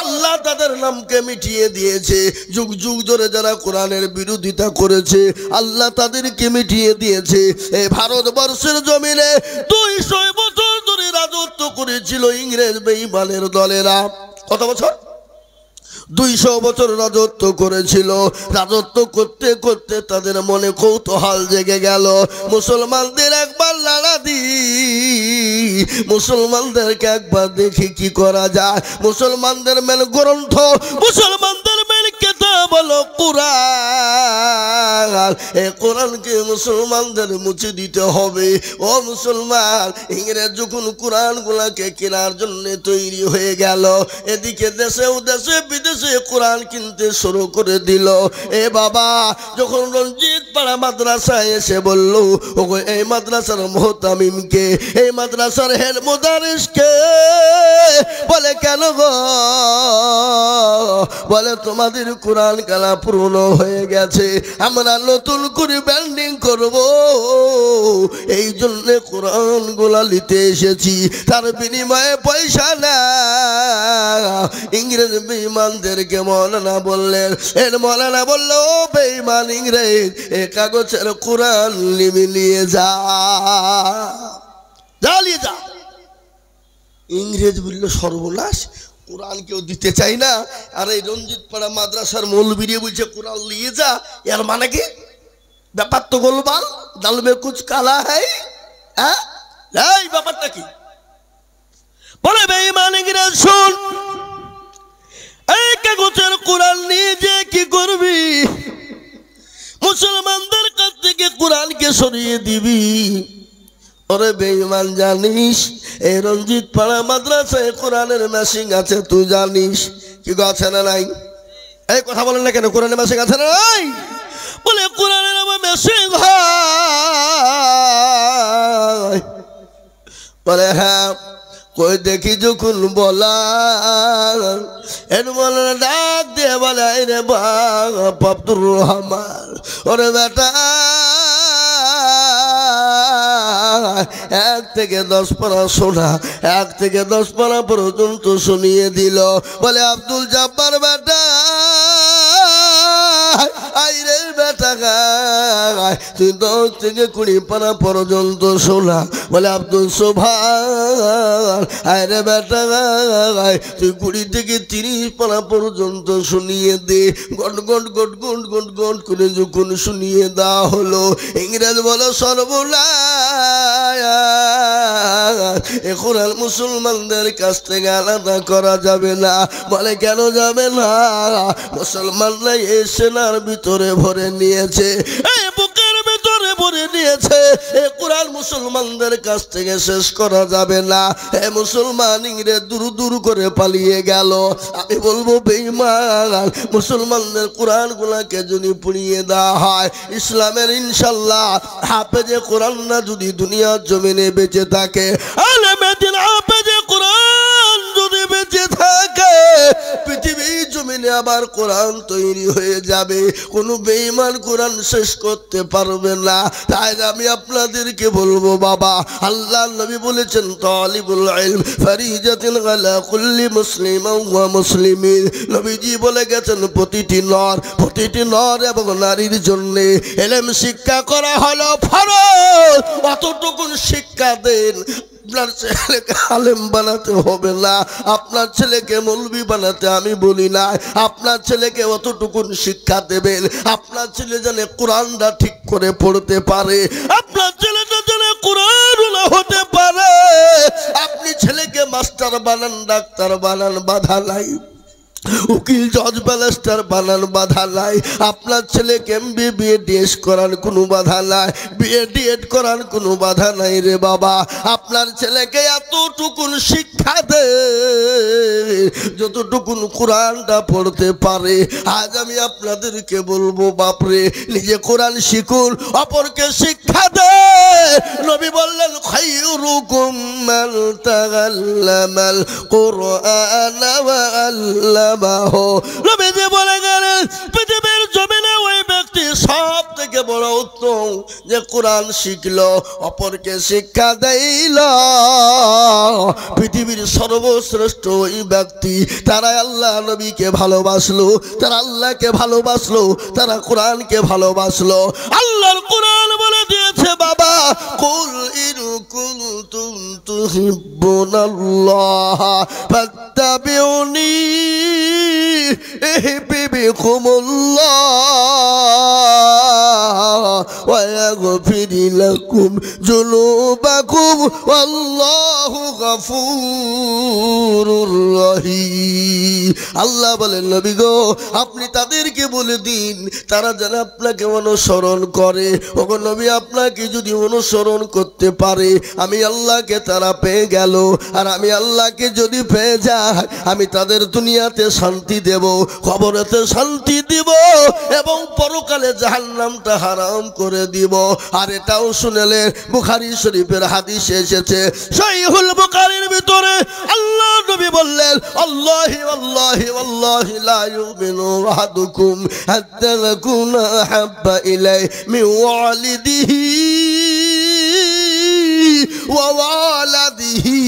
আল্লাহ তাদের নামকে মিটিয়ে দিয়েছে যুগ যুগ ধরে যারা কোরআনের বিরোধিতা করেছে আল্লাহ তাদেরকে মিটিয়ে দিয়েছে এই ভারতবর্ষের জমিনে 200 বছর ধরে রাজত্ব করেছিল ইংরেজ বেঈমানের দলেরা কত বছর 200 বছর রাজত্ব করেছিল রাজত্ব করতে করতে তাদের মনে কৌতূহল জেগে গেল মুসলমানদের একবার লড়া দি মুসলমানদেরকে একবার দেখি কি করা যায় মুসলমানদের মেন গ্রন্থ মুসলমানদের মেন কিতাব হলো কোরআন এই কোরআনকে মুসলমানদের মুছে দিতে হবে ও মুসলমান ইংরেজ যখন কোরআনগুলোকে কেনার জন্য তৈরি হয়ে গেল এদিকে দেশে দেশে বিদেশে কোরআন কিনতে শুরু করে দিল এ বাবা যখন রঞ্জিত পাড়া মাদ্রাসায় এসে বলল ওগো এই মাদ্রাসার মুহতামিমকে এই মাদ্রাসার হেড মুদারিসকে বলে কেন গো বলে তোমাদের কোরআন কালা পূর্ণ হয়ে গেছে আমরা নতুন করে ব্যান্ডিং করব, এই জন্য কোরআন গুলা নিতে এসেছি, তার বিনিময়ে পয়সা না। ইংরেজ বেঈমানদেরকে মৌলানা বললেন, এর মৌলানা বলল, ও বেঈমান ইংরেজ, এ কাগজের কোরআন নিয়ে যা, জ্বালিয়ে যা। ইংরেজ বলল, সর্বনাশ, কোরআন কেউ দিতে চাই না, আর এই রঞ্জিত পাড়া মাদ্রাসার মৌলবী বলছে কোরআন নিয়ে যা, এর মানে কি? ব্যাপার তো গোলমাল, দাল মে কুছ কালা হ্যায়। হ্যাঁ, এই ব্যাপারটা কি? বলে বেঈমান ইংরেজ, শুন, এই কাগজের কোরআন নিয়ে যে কি করবি? মুসলমানদের কাছ থেকে কোরআনকে সরিয়ে দিবি। ওরে বেঈমান, জানিস এই রঞ্জিত পাড়া মাদ্রাসায় কোরআনের মেশিন আছে, তুই জানিস কি আছে না নাই? এই কথা বলেন না কেন? কোরআনের মেশিন আছে না নাই? বলে কোরআনের আমার মেশিন হয়। বলে হ্যাঁ, কই দেখি যখন বলা, এর বলে ডাক দিয়ে বলে, রে বাপ আব্দুর রহমান, ওরে বেটা, 1 থেকে 10 পারা শোনা, 1 থেকে 10 পারা পর্যন্ত শুনিয়ে দিল। বলে আব্দুল জব্বার বেটা, আইরে বেটা গায়, তুই 10 থেকে 20 পারা পর্যন্ত শোনা। বলে আব্দুল সোভান, আইরে বেটা গায়, তুই 20 থেকে 30 পারা পর্যন্ত শুনিয়ে দে। গট গট গট গট গট গট করে যখন শুনিয়ে দেওয়া হলো, ইংরেজ বলো, সর্বনাশ, এখন আর মুসলমানদের কাছ থেকে আলাদা করা যাবে না। বলে কেন যাবে না? মুসলমানরা এই সেনার ভিতরে ভরে নিয়েছে, এই বুকের ভিতরে ভরে নিয়েছে, এই কোরআন মুসলমানদের কাছ থেকে শেষ করা যাবে না। এই মুসলমান ইংরেজ দূর দূর করে পালিয়ে গেল। আমি বলবো বেঈমান, মুসলমানদের কোরআন গুলাকে যদি পুড়িয়ে দেওয়া হয়, ইসলামের ইনশাল্লাহ হাফেজে কোরআন না যদি দুনিয়ার জমিনে বেঁচে থাকে, আলেমে দিন হাফেজে কোরআন যদি বেঁচে থাকে, পৃথিবীর জমিনে আবার কোরআন তৈরি হয়ে যাবে। কোনো বেঈমান কোরআন শেষ করতে পারবে না। তাই আমি আপনাদেরকে বলবো, বাবা, আল্লাহ নবী বলেছেন, তালিবুল ইলম ফারিজাতুন আলা কুল্লি মুসলিমিন ওয়া মুসলিমিন। নবীজি বলে গেছেন, প্রতিটি নর এবং নারীর জন্য ইলম শিক্ষা করা হলো ফরজ। অতটুকুন শিক্ষা দেন। আপনার ছেলেকে আলেম বানাতে হবে না, আপনার ছেলেকে মৌলবি বানাতে আমি বলি না। আপনার ছেলেকে অতটুকুন শিক্ষা দেবেন, আপনার ছেলে যেন কোরআনটা ঠিক করে পড়তে পারে, আপনার ছেলেটা যেন কোরআনওয়ালা হতে পারে। আপনি ছেলেকে মাস্টার বানান, ডাক্তার বানান, বাধা নাই। উকিল, জজ, ব্যারিস্টার বানান, বাধা নাই। আপনার ছেলেকে MBBS করার কোনো বাধা নাই, BA করার কোনো বাধা নাই রে বাবা। আপনার ছেলেকে এতটুকুন শিক্ষা দে যতটুকুন কোরআনটা পড়তে পারে। আজ আমি আপনাদেরকে বলবো, বাপরে, নিজে কোরআন শিখুন, অপরকে শিক্ষা দে। নবী বললেন, খায়রুকুম মান তাআল্লামাল কুরআন ওয়া আল্লামাহু। নবীজি বলে গেলেন, পৃথিবীর জমিনে ওই ব্যক্তি সব থেকে বড় উত্তম যে কোরআন শিখলো, অপরকে শিক্ষা দিল। পৃথিবীর সর্বশ্রেষ্ঠ ওই ব্যক্তি, তারা আল্লাহ নবীকে ভালোবাসলো, তারা আল্লাহকে ভালোবাসলো, তারা কোরআনকে ভালোবাসলো। আল্লাহর কোরআন বলে দিয়েছে, বাবা, কুল ইন কুনতুম তুহিব্বুনাল্লাহ ফাত্তাবিউনি ইউহিব্বুকুমুল্লাহ ওয়া ইয়াগফির লাকুম যুনুবাকুম ওয়াল্লাহু গফুরুর রহিম। আল্লাহ বলেন, নবী গো, আপনি তাদেরকে বলে দিন, তারা যেন আপনাকে অনুসরণ করে। ওগো নবী, আপনাকে যদি অনুসরণ করতে পারে, আমি আল্লাহকে তারা পেয়ে গেল। আর আমি আল্লাহকে যদি পেয়ে যাই, আমি তাদের দুনিয়াতে শান্তি দেব, কবরেতে শান্তি দিব, এবং পরকালে জাহান্নামটা হারাম করে দিব। আর এটাও শুনেলেন, বুখারী শরীফের হাদিসে এসেছে, সহিহ সহিহুল বুখারীর ভিতরে আল্লাহ নবী বললেন আল্লাহি ওয়াল্লাহি ওয়াল্লাহি লা ইউমিনু আহাদুকুম হাত্তা ইয়াকুনা আহাব্বা ইলাইহি মিন ওয়ালিদিহি ওয়া ওয়ালাদিহি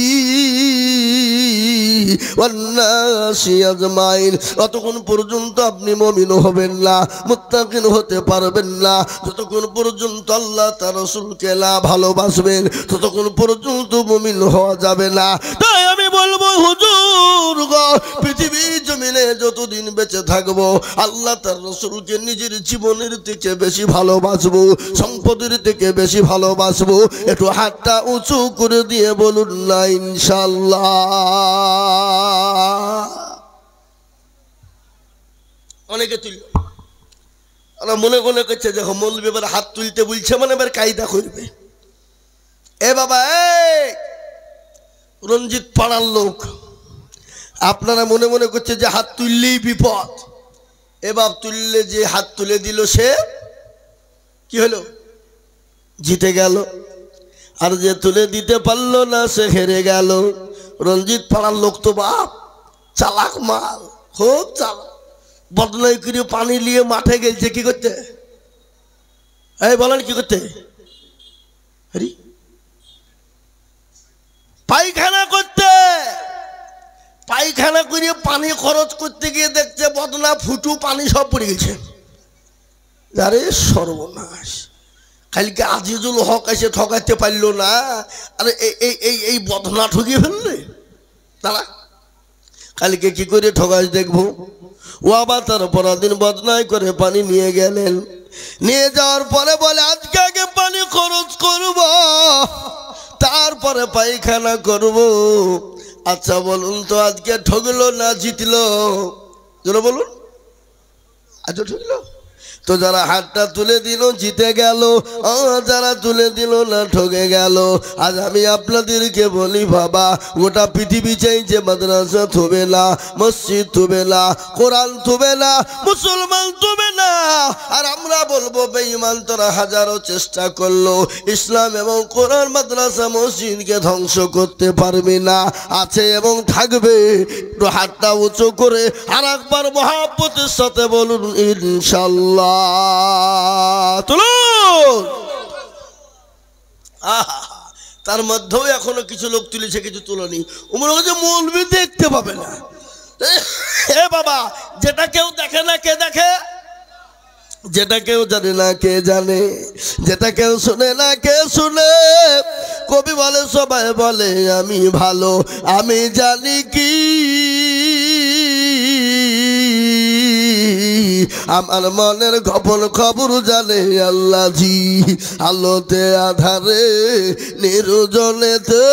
ওয়ান্নাসি আজমাইন। যতক্ষণ পর্যন্ত আপনি মুমিন হবেন না, মুত্তাকিন হতে পারবেন না, যতক্ষণ পর্যন্ত আল্লাহ তার রাসূলকে না ভালোবাসবেন ততক্ষণ পর্যন্ত মুমিন হওয়া যাবে না। তাই আমি বলবো হুজুর গো, পৃথিবীর জমিনে যতদিন বেঁচে থাকবো আল্লাহ তার রাসূলকে নিজের জীবনের থেকে বেশি ভালোবাসবো, সম্পদের থেকে বেশি ভালোবাসবো। একটু হাতটা উঁচু করে দিয়ে বলুন না ইনশাআল্লাহ। অনেকে তুলল, মনে মনে করছে দেখো মৌলবি এবার হাত তুলতে বলছে মানে এবার কায়দা করবে। এ বাবা, রঞ্জিত পাড়ার লোক, আপনারা মনে মনে করছে যে হাত তুললেই বিপদ। এবার তুললে যে হাত তুলে দিল সে কি হলো? জিতে গেল। আর যে তুলে দিতে পারলো না সে হেরে গেল। রঞ্জিত পাড়ার লোক তো বাপ চালাক মাল, খুব চালাক। বদনাই করে পানি নিয়ে মাঠে গেছে কি করতে? এই বলেন কি করতে? পায়খানা করতে। পায়খানা করে পানি খরচ করতে গিয়ে দেখছে বদনা ফুটু পানি সব পড়ে গেছে। আরে সর্বনাশ, কালকে আজিজুল হক এসে ঠকাইতে পারলো না, আরে এই বদনা ঠকিয়ে ফেললে তারা। কালকে কি করে ঠকাস দেখবো। ও আবার তার পরাদিন বদনাই করে পানি নিয়ে গেলেন। নিয়ে যাওয়ার পরে বলে আজকে আগে পানি খরচ করব, তারপরে পায়খানা করব। আচ্ছা বলুন তো আজকে ঠকলো না জিতলো? জোরে বলুন, আজ ঠকলো তো? যারা হাতটা তুলে দিল জিতে গেল, যারা তুলে দিল না ঠকে গেল। আজ আমি আপনাদেরকে বলি বাবা, গোটা পৃথিবী চাইছে মাদ্রাসা থবে না, মসজিদ থবে না, কোরআন থবে না, মুসলমান থবে না। আর আমরা বলবো বেঈমান তোরা হাজারো চেষ্টা করলো ইসলাম এবং কোরআন মাদ্রাসা মসজিদকে ধ্বংস করতে পারবে না। আছে এবং থাকবে। একটু হাতটা উঁচু করে আর একবার মহাব্বতের সাথে বলুন ইনশাআল্লাহ। তার মধ্যেও এখনো কিছু লোক তুলেছে, কিছু তুলেনি। মনে হচ্ছে মৌলবি দেখতে পাবে না। এ বাবা, যেটা কেউ দেখে না কে দেখে? যেটা কেউ জানে না কে জানে? যেটা কেউ শুনে না কে শুনে? কবি বলে সবাই বলে আমি ভালো, আমি জানি কি আমার মনের গোপন খবর জানে আল্লাহ জি। আলোতে আধারে নির্জনেতে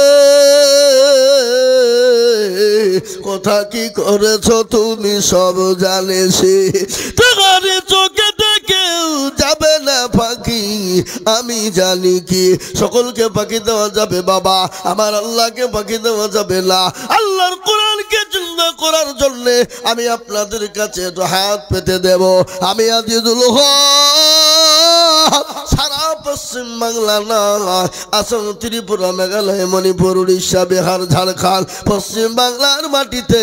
কথা কি করেছ তুমি সব জানে সে। তোমার চোখে কেউ যাবে না ফাঁকি, আমি জানি কি। সকলকে ফাঁকি দেওয়া যাবে বাবা, আমার আল্লাহকে ফাঁকি দেওয়া যাবে না। আল্লাহর কোরআনকে জিন্দা করার জন্য আমি আপনাদের কাছে হাত পেতে দেব। আমি আজিজুল হক সারা পশ্চিম বাংলা না, আসাম, ত্রিপুরা, মেঘালয়, মণিপুর, উড়িষ্যা, বিহার, ঝাড়খণ্ড, পশ্চিম বাংলার মাটিতে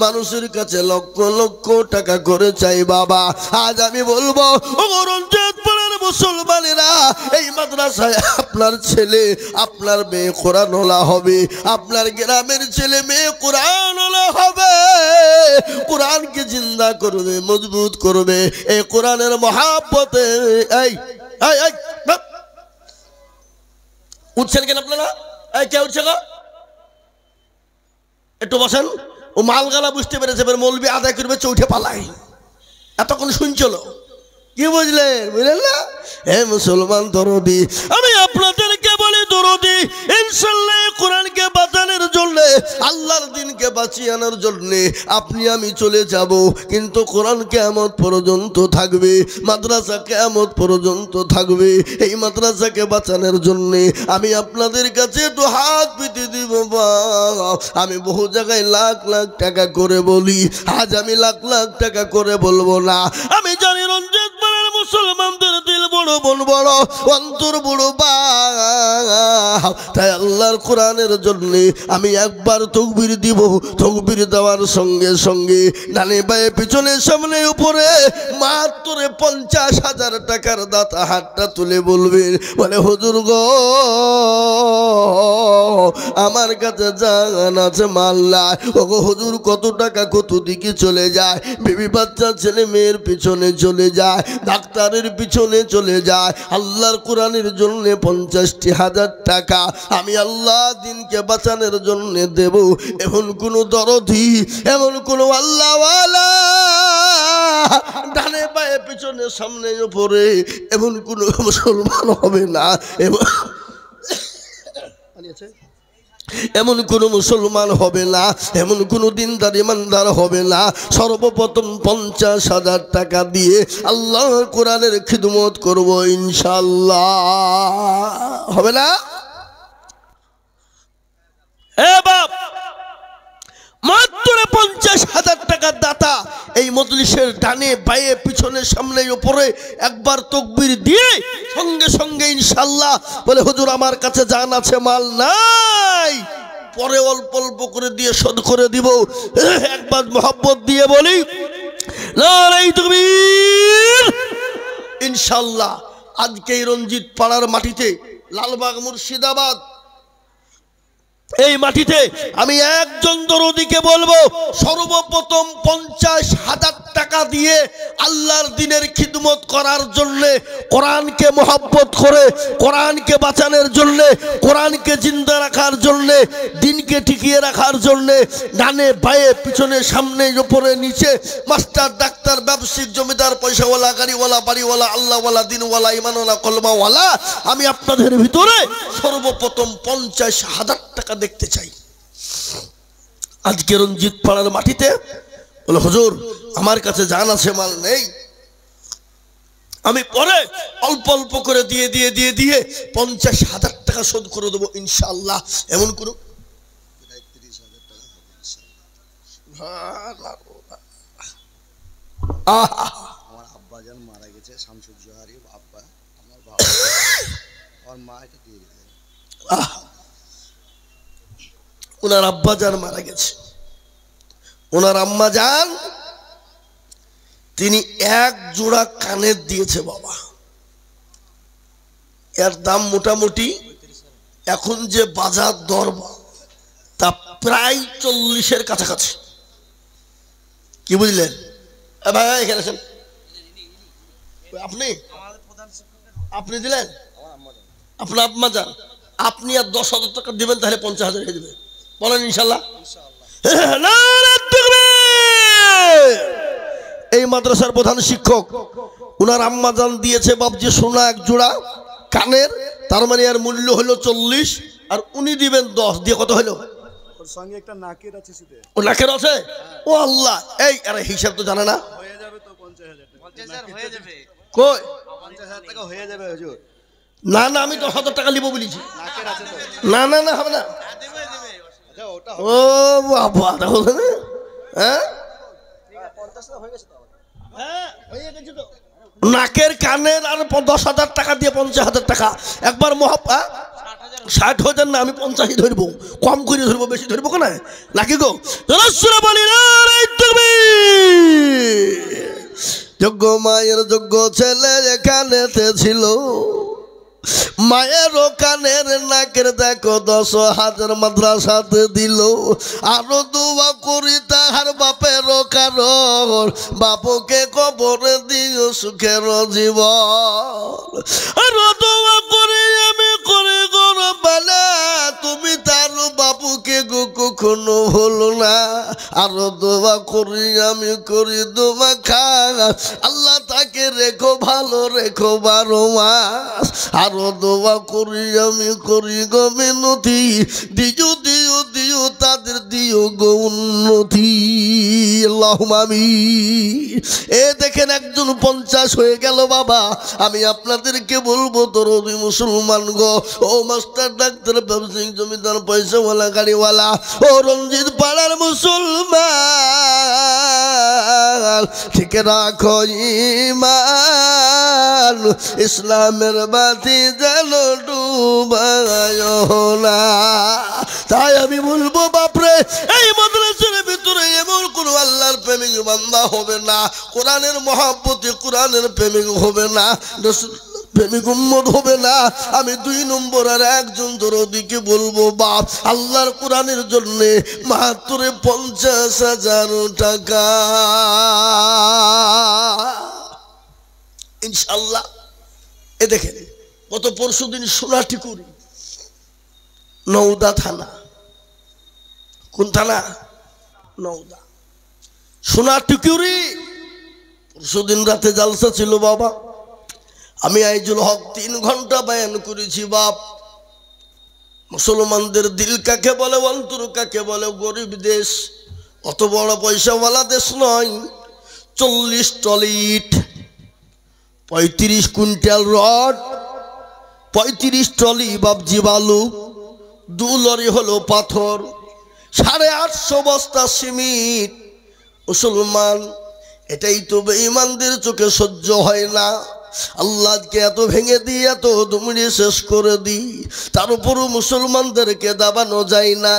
মানুষের কাছে লক্ষ লক্ষ টাকা করে চাই বাবা। আজ আমি বলবো রঞ্জিতপুরের মুসলমানেরা, এই মাদ্রাসায় আপনার ছেলে আপনার মেয়ে কোরআনওয়ালা হবে, আপনার গ্রামের ছেলে মেয়ে কোরআনওয়ালা হবে। কোরআনকে জিন্দা করবে, মজবুত করবে। এই কোরআনের মহাব্বতে উঠছেন কেন আপনারা? কে উঠছে গো? একটু বসেন। ও মালগালা বুঝতে পেরেছে, মৌলবি আদায় করবে চৌঠে পালাই। এতক্ষণ শুনছিল, কি বুঝলেন? বুঝলেন না? হে মুসলমান দরদি, আমি আপনাদেরকে বলি দরদি, ইনশাআল্লাহ কোরআনকে বাঁচানোর জন্য, আল্লাহর দ্বীনকে বাঁচিয়ে আনার জন্য আপনি আমি চলে যাব, কিন্তু কোরআন কিয়ামত পর্যন্ত থাকবে, মাদ্রাসা কিয়ামত পর্যন্ত থাকবে। এই মাদ্রাসাকে বাঁচানোর জন্য আমি আপনাদের কাছে একটু হাত পেতে দিব। আমি বহু জায়গায় লাখ লাখ টাকা করে বলি, আজ আমি লাখ লাখ টাকা করে বলবো না। আমি জানি রঞ্জিত মুসলমানদের দিল বড়, মন বড়, অন্তর বড়, তাই আল্লাহর কোরআনের জন্য আমি একবার তাকবীর দিব, তাকবীর দেওয়ার সঙ্গে সঙ্গে ডানে বায়ে পিছনে সামনে উপরে মাত্র 50,000 টাকার দাতা হাতটা তুলে বলবেন, বলে হুজুর গো আমার কাছে জান আছে মাল নাই। ওগো হুজুর কত টাকা কত দিকে চলে যায়, বিবি বাচ্চা ছেলে মেয়ের পিছনে চলে যায়, ডাক্তারের পিছনে চলে যায়, আল্লাহর কোরআনের জন্য 50,000 টাকা আমি আল্লাহ দিনকে বাঁচানোর জন্য দেব। এমন কোন দরদি, এমন কোন আল্লাহওয়ালা ডানে বায়ে পিছনে সামনে উপরে এমন কোন মুসলমান হবে না, এমন কোন মুসলমান হবে না, এমন কোন দিনদার ইমানদার হবে না সর্বপ্রথম 50,000 টাকা দিয়ে আল্লাহর কোরআনের খিদমত করব ইনশাআল্লাহ। হবে না? এ বাপ মাত্র 50,000 টাকার দাতা এই মজলিসের ডানে বায়ে পিছনে সামনে উপরে একবার তাকবীর দিয়ে সঙ্গে সঙ্গে ইনশাআল্লাহ বলে হুজুর আমার কাছে জান আছে মাল নাই, পরে অল্প অল্প করে দিয়ে শোধ করে দিব। একবার মোহাব্বত দিয়ে বলি নারায়ে তাকবীর। ইনশাআল্লাহ আজকে এই রঞ্জিত পাড়ার মাটিতে, লালবাগ মুর্শিদাবাদ এই মাটিতে আমি একজন দরদিকে বলবো সর্বপ্রথম 50,000 টাকা দিয়ে আল্লাহর দ্বীনের খিদমত করার জন্য, কোরআনকে মহব্বত করে কোরআনকে বাঁচানোর জন্য, কোরআনকে জিন্দা রাখার জন্য, দ্বীনকে টিকিয়ে রাখার জন্য ডানে বায়ে পিছনে সামনে উপরে নিচে মাস্টার ডাক্তার ব্যবসায়িক জমিদার পয়সাওয়ালা গাড়িওয়ালা বাড়িওয়ালা আল্লাহওয়ালা দিনওয়ালা ইমানওয়ালা কলমাওয়ালা আমি আপনাদের ভিতরে সর্বপ্রথম 50,000 টাকা দেখতে চাই। আজকে রঞ্জিত পাড়ার মাটিতে বলে হুজুর আমার কাছে জান আছে মাল নেই, আমি পরে অল্প অল্প করে দিয়ে দিয়ে দিয়ে দিয়ে 50,000 টাকা শোধ করে দেবো ইনশাআল্লাহ। এমন করুন আমার আব্বা জান মারা গেছে, শামসুজ্জোহারি আব্বা, আমার বাবা আর মা এটা দিয়ে গেছে। ওনার আব্বা জান মারা গেছে, ওনার আম্মা জান তিনি এক জোড়া কানের দিয়েছে বাবা, এর দাম মোটামুটি এখন যে বাজার দর তা প্রায় 40-এর কাছাকাছি। কি বুঝলেন ভাই? এখানে আছেন আপনি, আপনি দিলেন আপনার আম্মা জান, আপনি আর 10,000 টাকা দিবেন তাহলে 50,000 হয়ে যাবে। বলেন ইনশাআল্লাহ। এই মাদ্রাসার প্রধান শিক্ষক উনার আম্মা জান দিয়েছে বাবজি সোনা এক জোড়া কানের, তার মানে এর মূল্য হলো 40 আর উনি দিবেন 10 দিয়ে কত হলো? ওর সঙ্গে একটা নাকের আছে সিধে। ও নাকের আছে? ও আল্লাহ, এই আরে হিসাব তো জানে না। হয়ে যাবে তো 50,000 হয়ে যাবে। কই 50,000 টাকা হয়ে যাবে হুজুর। না না আমি 10,000 টাকা নিব বলেছি। নাকের আছে তো? না না না হবে না। আচ্ছা ওটা ও বাবা তাহলে হ্যাঁ 50,000 হয়ে গেছে তো? হ্যাঁ হয়ে গেছে তো। নাকের কানের আর 10,000 টাকা দিয়ে 50,000 টাকা একবার মহাপা 60,000 না আমি 50 ধরবো, কম করে ধরবো, বেশি ধরবো কেন নাকি গো? যোগ্য মায়ের যোগ্য ছেলে এখানেতে ছিল, মায়ের কানের নাকের দেখো 10,000 মাদ্রাসাতে দিল। আরো দোয়া করি তাহার বাপের কারণ, বাপকে কবরে দিও সুখের জীবন। আরো দোয়া করি আমি করে গরবালা, তুমি তার বাপুকে গো কখনো ভুলো না। আরো দোয়া করি আমি করি দোয়া খাস, আল্লাহ তাকে রেখো ভালো রেখো 12 মাস। আরো দোয়া করি আমি করি গো মিনতি, দিও দিও দিও তাদের দিও গো উন্নতি। আল্লাহুম্মা আমিন। এ দেখেন একজন 50 হয়ে গেল বাবা। আমি আপনাদেরকে বলবো দরদি মুসলমান গো, ও মাস্টার ডাক্তার ব্যবসায়িক জমিদার পয়সাওয়ালা গাড়িওয়ালা, ও রঞ্জিত পাড়ার মুসলমান, ঠিক রাখো ঈমান, প্রাণ ইসলামের বাতি যেন ডুবায় না। তাই আমি বলবো বাপরে, এই মাদ্রাসার ভিতরে এমন কোন আল্লাহর প্রেমিক বান্দা হবে না, কোরআনের মহাব্বতে কোরআনের প্রেমিক হবে না, প্রেমিক উম্মত হবে না। আমি 2 নম্বর আর একজন দরদিকে বলবো, বাপ আল্লাহর কোরআনের জন্য মাত্র 50,000 টাকা ইনশাআল্লাহ। এ দেখেন গত পরশুদিন সোনাটিকুরি নওদা থানা, কোন থানা? নওদা সোনাটিকুরি। পরশুদিন রাতে জালসা ছিল বাবা, আমি আইজুল হক 3 ঘন্টা বয়ান করেছি। বাপ মুসলমানদের দিল কাকে বলে, অন্তর কাকে বলে, গরিব দেশ, অত বড় পয়সাওয়ালা দেশ নয়। 40 টলি ইট, 35 কুইন্টাল রড, 35 টলি বাবজি বালু, 2 লরি হলো পাথর, 850 বস্তা সিমেন্ট। মুসলমান, এটাই তো বেঈমানদের চোখে সহ্য হয় না। আল্লাহকে এত ভেঙে দিই, এত দুমড়ে শেষ করে দিই, তার উপরও মুসলমানদেরকে দাবানো যায় না।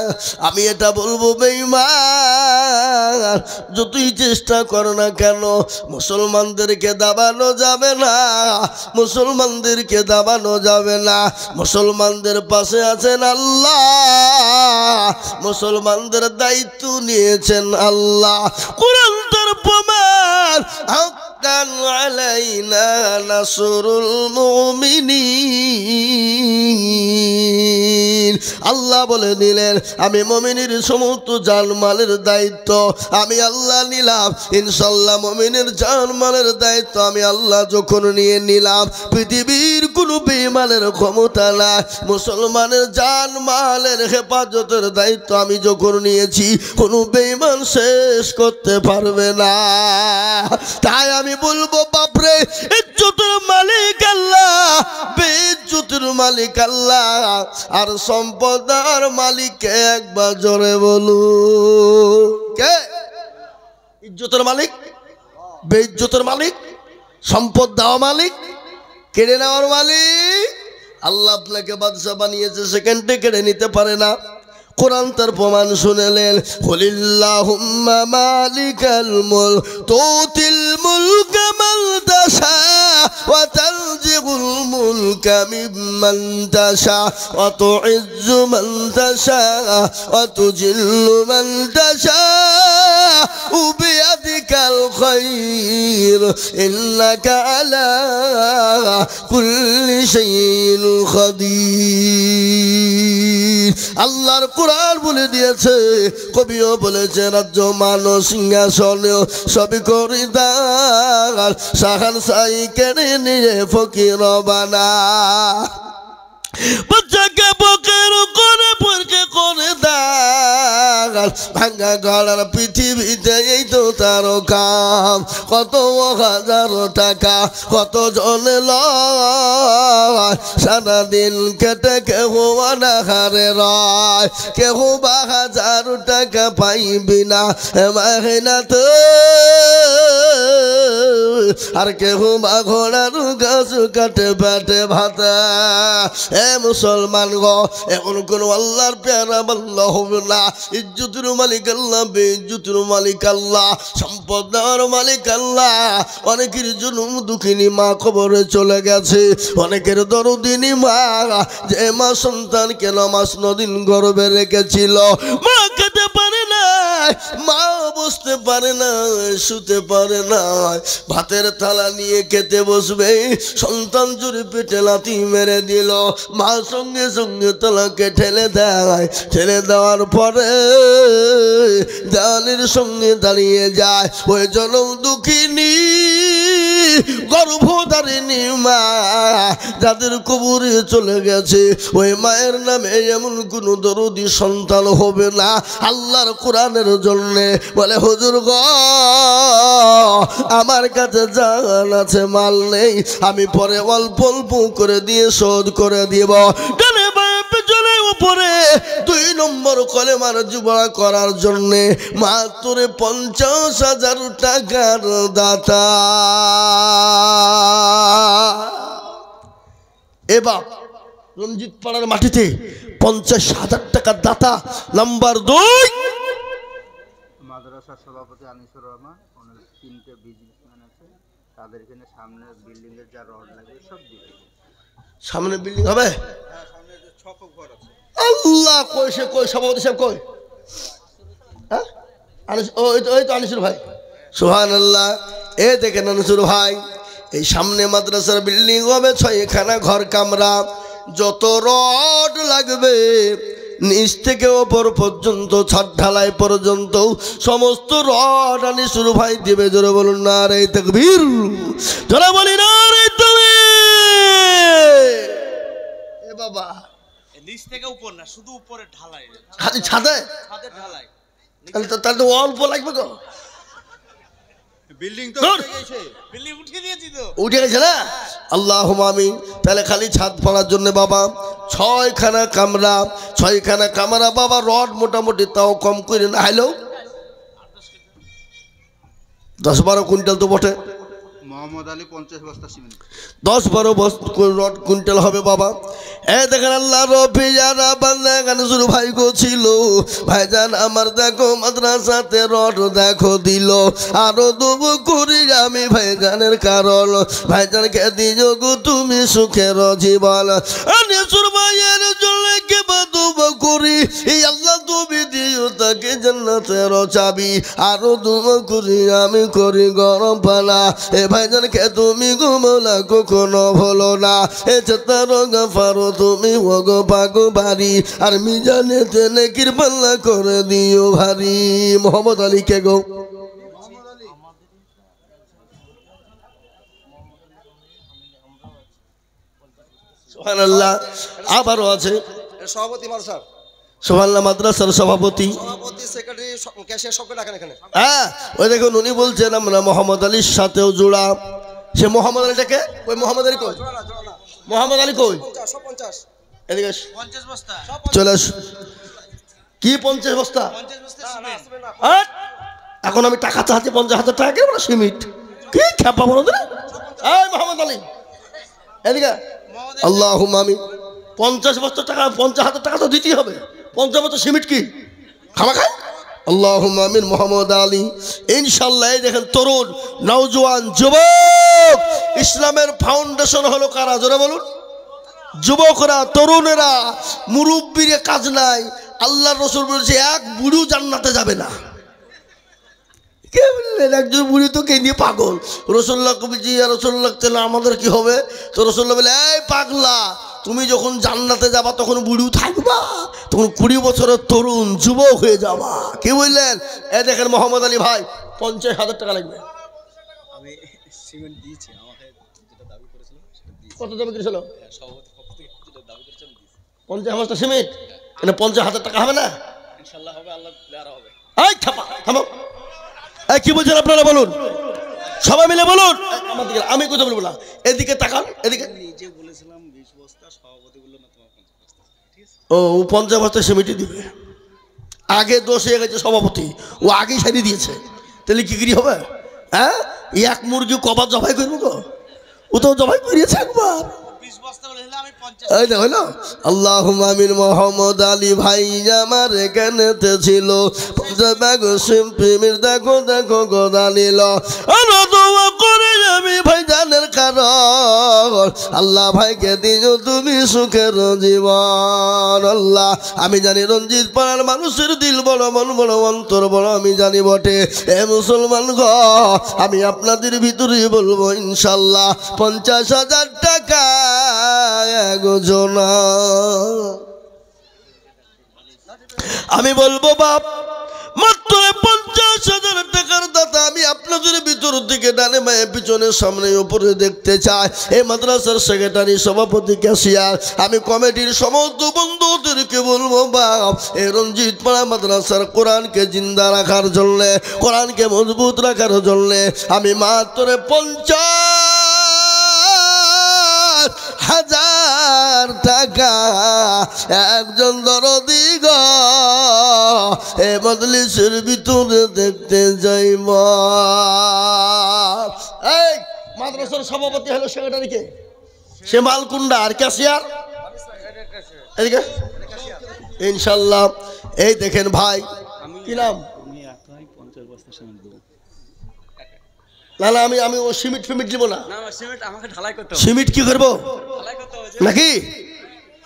আমি এটা বলবো বেঈমান, যতই চেষ্টা কর না কেন মুসলমানদেরকে দাবানো যাবে না, মুসলমানদেরকে দাবানো যাবে না। মুসলমানদের পাশে আছেন আল্লাহ, মুসলমানদের দায়িত্ব নিয়েছেন আল্লাহ। কোরআন তার প্রমাণ, আলাইনা নাসরুল মুমিনিন। আল্লাহ বলে দিলেন, আমি মুমিনের সমস্ত জানমালের দায়িত্ব আমি আল্লাহ নিলাম। ইনশাআল্লাহ মুমিনের জানমালের দায়িত্ব আমি আল্লাহ যখন নিয়ে নিলাম, পৃথিবীর কোনো বেঈমানের ক্ষমতা নাই মুসলমানের জানমালের হেফাজতের দায়িত্ব আমি যখন নিয়েছি, কোনো বেঈমান শেষ করতে পারবে না। তাই আমি বলবো বাপরে, ইজ্জতের মালিক আল্লাহ, বেইজ্জতের মালিক আল্লাহ, আর সম্পদের মালিক একবার জোরে বলুন কে? ইজ্জতের মালিক, বেইজ্জতের মালিক, সম্পদ দেওয়া মালিক, কেড়ে নেওয়ার মালিক আল্লাহ। আপনাকে বাদশা বানিয়েছে, সেকেন্ডে কেড়ে নিতে পারে না। কোরআন তার প্রমাণ শুনেলেন, কুলিল্লাহুম্মা মালিকাল মুলক তুতিল মুলকা মান তাশা ওয়া তানজিউল মুলকা মিম্মান তাশা ওয়া তুইজ্জু মান তাশা ওয়া তুজিল্লু মান তাশা বিয়াদিকাল খায়র ইন্নাকা আলা কুল্লি শাইইন কাদির। আল্লাহর কোরআন বলে দিয়েছে, কবিও বলেছে, রাজ্য মানো সিংহাসন সবই করিদার, শাহান সাই কেড়ে নিয়ে ফকির বানা। বাচ্চাকে ফকির করে পরকে করে দাঁড়, ভাঙ্গা গড়ার পৃথিবীতে এই তো তার কাম। কত হাজার টাকা কত জনে লয়, সারাদিন কেটে কেহ অনাহারে রয়, কেহ 1000 টাকা পাইবি না মেহনত, আর কেহ বা ঘোড়ার গাছ কাটে পেটে ভাতা। এ মুসলমান গো, এমন কোন আল্লাহর পেয়ারা বান্দা হবে না। ইজ্জতের মালিক আল্লাহ, বেইজ্জতের মালিক আল্লাহ, সম্পদ দেওয়ার মালিক আল্লাহ। অনেকের জন্ম দুঃখিনী মা কবরে চলে গেছে, অনেকের দরদিনী মা, যে মা সন্তানকে 9 দিন গর্ভে রেখেছিল, মা খেতে পারে না, মা বসতে পারে না, শুতে পারে না, ভাতের থালা নিয়ে খেতে বসবে, সন্তান জুড়ে পেটে লাথি মেরে দিল, মা সঙ্গে সঙ্গে তালাকে ঠেলে দেয়। ঠেলে দেওয়ার পরে দেওয়ালের সঙ্গে দাঁড়িয়ে যায় ওই জনম দুঃখিনী গর্ভধারিণী মা, যাদের কবরে চলে গেছে, ওই মায়ের নামে এমন কোন দরদি সন্তান হবে না। আল্লাহর কোরআনের জন্যে বলে, হুজুর গো আমার কাছে জান আছে, মাল নেই, আমি পরে অল্প অল্প করে দিয়ে শোধ করে দিব। ডানে বায়ে পেছনে উপরে 2 নম্বর কলেমার জুবড়া করার জন্যে মাত্র 50,000 টাকার দাতা। এ বাপ রঞ্জিত পাড়ার মাটিতে 50,000 টাকার দাতা। নাম্বার 2 মাদ্রাসার সভাপতি আনিসুর রহমান, ওনার 3টে বিজনেসম্যান আছে, তাদের এখানে সামনে বিল্ডিং এর যা রড লাগে সব দিয়ে সামনে বিল্ডিং হবে। হ্যাঁ, সামনে যে 6 ঘর আছে। আল্লাহ কই সে কই সভাপতি সাহেব কই? হ্যাঁ ওই তো আনিসুর ভাই। সুবহানাল্লাহ। এ দেখেন আনিসুর ভাই, এই সামনে মাদ্রাসার বিল্ডিং হবে 6খানা ঘর কামরা। যত রড লাগবে নিচ থেকে ওপর পর্যন্ত, ছাদ ঢালাই পর্যন্ত সমস্ত রড আনিসুর ভাই দিবে। জোরে বলুন নারে তাকবীর, জোরে বলি নারে তাকবীর। এ বাবা নিচ থেকে উপর না, শুধু উপরে ঢালাই, খালি ছাদে ছাদের ঢালাই। তাহলে তো অল্প লাগবে গো। বিল্ডিং তো ধুর। উঠে গেছে। বিল্ডিং উঠিয়ে দিয়েছি তো। উঠে গেছে না? আল্লাহুম্মা আমিন। তাহলে খালি ছাদ পড়ার জন্য বাবা 6খানা কামরা, 6খানা কামরা বাবা। রড মোটামুটি তাও কম করে না হাইলেও 10-12 কুইন্টাল তো বটে। মোহাম্মদ আলী 50 বস্তা সিমেন্ট। 10-12 রড কুইন্টাল হবে বাবা। এ দেখেন আল্লাহ রবি যারা বান্দা আনিসুর ভাই গো ছিল, ভাইজান আমার দেখো মাদ্রাসাতে রড দেখো দিল। আরো দেবো করি আমি ভাইজানের কারণ, ভাইজানকে দিও গো তুমি সুখের জীবন। আনিসুর ভাইয়ের জন্য কে দেবো করি, এই আল্লাহ তুমি দিও তাকে জান্নাতের চাবি। আরো দেবো করি আমি করি গরম পানা, এ ভাইজানকে তুমি ঘুমলা কখনো ভুলো না। এ চেতার গাফারো তুমি ওগো পাগো বাড়ি, আর মিজানে তেনে কিরপাল্লা করে দিও ভারী। মোহাম্মদ আলী কে গো? সুবহানাল্লাহ। আবারও আছে সভাপতি মাদ্রাসার সুবহানাল্লাহ, মাদ্রাসার সভাপতি, সভাপতি, সেক্রেটারি, ক্যাশিয়ার সবকে ডাকেন এখানে। হ্যাঁ ওই দেখুন উনি বলছেন আমরা মোহাম্মদ আলীর সাথেও জোড়া। সে মোহাম্মদ আলীটাকে কই? মোহাম্মদ আলী কই? মোহাম্মদ আলী কই? 50 এদিকে এস। 50 বস্তা, চলে আস। কি 50 বস্তা? 50 বস্তা সিমেন্ট। হ্যাঁ? এখন আমি টাকা চাচ্ছি 50,000 টাকা কেন সিমেন্ট? কি খেপা বলো তো? এই মোহাম্মদ আলী এদিকে। আল্লাহুম্মা আমিন। 50 বস্তা টাকা, 50,000 টাকা তো দিতেই হবে। 50 বস্তা সিমেন্ট কি খামা খায়? আল্লাহুম্মা আমিন। মোহাম্মদ আলী ইনশাআল্লাহ। এই দেখেন তরুণ নওজোয়ান যুবক, ইসলামের ফাউন্ডেশন হলো কারা? জোরে বলুন। যুবকরা, তরুণেরা, মুরব্বীর কাজ নাই। আল্লাহর রাসূল বলেছে এক বুড়ো জান্নাতে যাবে না। কে বললেন? একজন বুড়ি তো কে নিয়ে পাগল। রাসূলুল্লাহ কবিজি আর রাসূলুল্লাহ তাআলা আমাদের কি হবে? তো রাসূলুল্লাহ বলে এই পাগলা, তুমি যখন জান্নাতে যাবা তখন বুড়িও থাকবা, তখন 20 বছরের তরুণ যুবক হয়ে যাবা। কি বললেন? এ দেখেন মোহাম্মদ আলী ভাই 50,000 টাকা লাগবে। আমি সিমেন্ট দিয়েছি, আমাকে যেটা দাবি করেছিলাম সেটা দিয়েছি। কত দাবি করেছিল? সভাপতি পক্ষ থেকে যেটা দাবি করেছিলাম দিয়েছি। 50 বস্তা সিমেন্ট। মানে 50,000 টাকা হবে না? ইনশাআল্লাহ হবে, আল্লাহ প্লেয়ার হবে। এই ছাপা থামো। এই কি বলছেন আপনারা বলুন, সবাই মিলে বলুন। আমার দিকে আমি কথা বলবো না, এদিকে তাকান এদিকে। নিজে বলেছিলাম 20 বস্তা, সভাপতি বলল না তোমার 50 বস্তা, ঠিক আছে? ও 50 বস্তা সিমেন্ট দিবে। আগে দোষ হয়ে গেছে সভাপতি, ও আগেই সারিয়ে দিয়েছে। তাহলে কি করি হবে? হ্যাঁ এক মুরগি কবার জবাই করবো গো? ও তো জবাই করিয়েছে একবার। 20 বস্তা বলে হলো আমি 50। এই দেখো হলো। আল্লাহুম্মা আমিন। মোহাম্মদ আলী ভাই আমার এখানেতে ছিল 50 ব্যাগ সিমেন্ট। দেখো দেখো গোদা নিল। আরো দোয়া করে আমি ভাই জানের কারণ, আল্লাহ ভাইকে দিও তুমি সুখের জীবন। আল্লাহ আমি জানি রঞ্জিত পাড়ার মানুষের দিল বড়, মন বড়, অন্তর বড় আমি জানি বটে। এ মুসলমান গ, আমি আপনাদের ভিতরে বলবো ইনশাল্লাহ 50,000 টাকা একজনা। আমি বলবো বাপ মাত্র 50,000 টাকার দাতা আমি আপনাদের ভিতর থেকে ডানে মায়ে পিছনে সামনে উপরে দেখতে চাই। এই মাদ্রাসার সেক্রেটারি, সভাপতি, ক্যাশিয়ার, আমি কমিটির সমস্ত বন্ধুদেরকে বলবো বাপ এই রঞ্জিত পাড়া মাদ্রাসার কোরআনকে জিন্দা রাখার জন্যে, কোরআনকে মজবুত রাখার জন্যে আমি মাত্র 50,000 টাকা একজন দরদি গো এ মজলিসের ভিতরে দেখতে যাইব। এই মাদ্রাসার সভাপতি হলো সেক্রেটারিকে সে মালকুন্ডা আর ক্যাশিয়ার এদিকে ইনশাল্লাহ। এই দেখেন ভাই, কি নাম? না না, আমি ও সিমেন্ট ফিমেন্ট দিব না। সিমেন্ট কি করবো নাকি?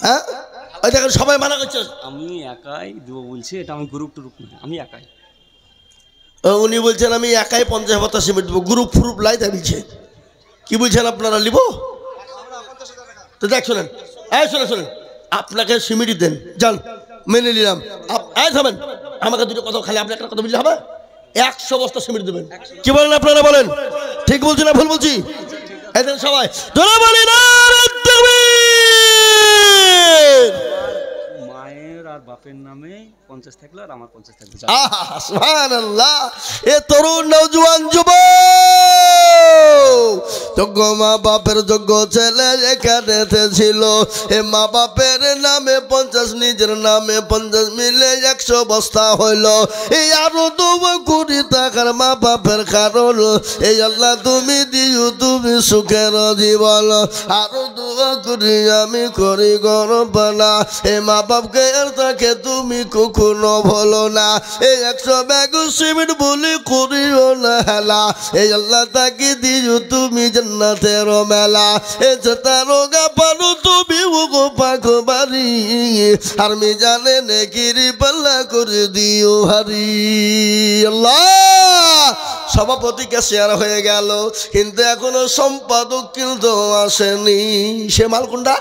হ্যাঁ, ওই দেখেন সবাই মানা করছে। আমি একাই দেবো বলছি, এটা আমি গ্রুপ টুরুপ না, আমি একাই। উনি বলছেন আমি একাই 50 বস্তা সিমেন্ট দেবো, গ্রুপ ফুরুপ লাই দিচ্ছে। কি বলছেন আপনারা নিব? তো দেখ শোনেন, শোনেন, আপনাকে সিমেন্টই দেন, যান, মেনে নিলাম। থামেন, আমাকে দুটো কথা খালি আপনি একটা কথা বললে হবে? 100 বস্তা সিমেন্ট দেবেন। কি বলেন আপনারা, বলেন ঠিক বলছি না ভুল বলছি? এই দেন সবাই তোরা বলি না। মায়ের আর বাপের নামে 50 থাকলো, আর আমার 50 থাকলো। সুবহানাল্লাহ। এ তরুণ নওজোয়ান যুবক, যোগ্য মা বাপের যোগ্য ছেলে এখানে ছিল। এ মা বাপের নামে 50, নিজের নামে 50 মিলে 100 বস্তা হইল। এই আরো 2 কোটি টাকার মা বাপের কারণ। এই আল্লাহ তুমি দিও তুমি সুখের জীবন। আরো 2 কোটি আমি করি গর্ব না। এ মা বাপকে তাকে তুমি কখনো ভুলো না। এই 100 ব্যাগ সিমেন্ট বলি করিও না হেলা। এই আল্লাহ তাকে দিও তুমি জান্নাতের মেলা। এ তারকা পারো তুমি গো পাখ বাড়ি। আর মি জানে নেকির পাল্লা করে দিও হারি। আল্লাহ, সভাপতি ক্যাশিয়ার হয়ে গেল, কিন্তু এখনো সম্পাদক কিন্তু আসেনি। সে মালকুন্ডা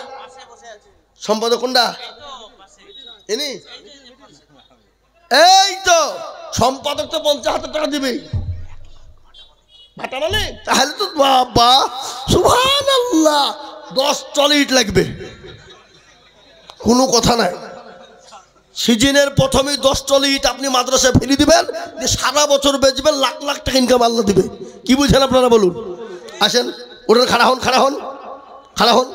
সম্পাদক কোনটা? এনি এই তো সম্পাদক তো 50,000 টাকা দিবে ভাটা মানে। তাহলে তো বাবা সুবহানাল্লাহ 10 টলি ইট লাগবে, কোনো কথা নাই। সিজনের প্রথমেই 10 টলি ইট আপনি মাদ্রাসায় ফেলে দিবেন, সারা বছর বেচবেন, লাখ লাখ টাকা ইনকাম আল্লাহ দিবে। কি বুঝছেন আপনারা বলুন? আসেন, ওটার খাড়া হন, খাড়া হন, খাড়া হন,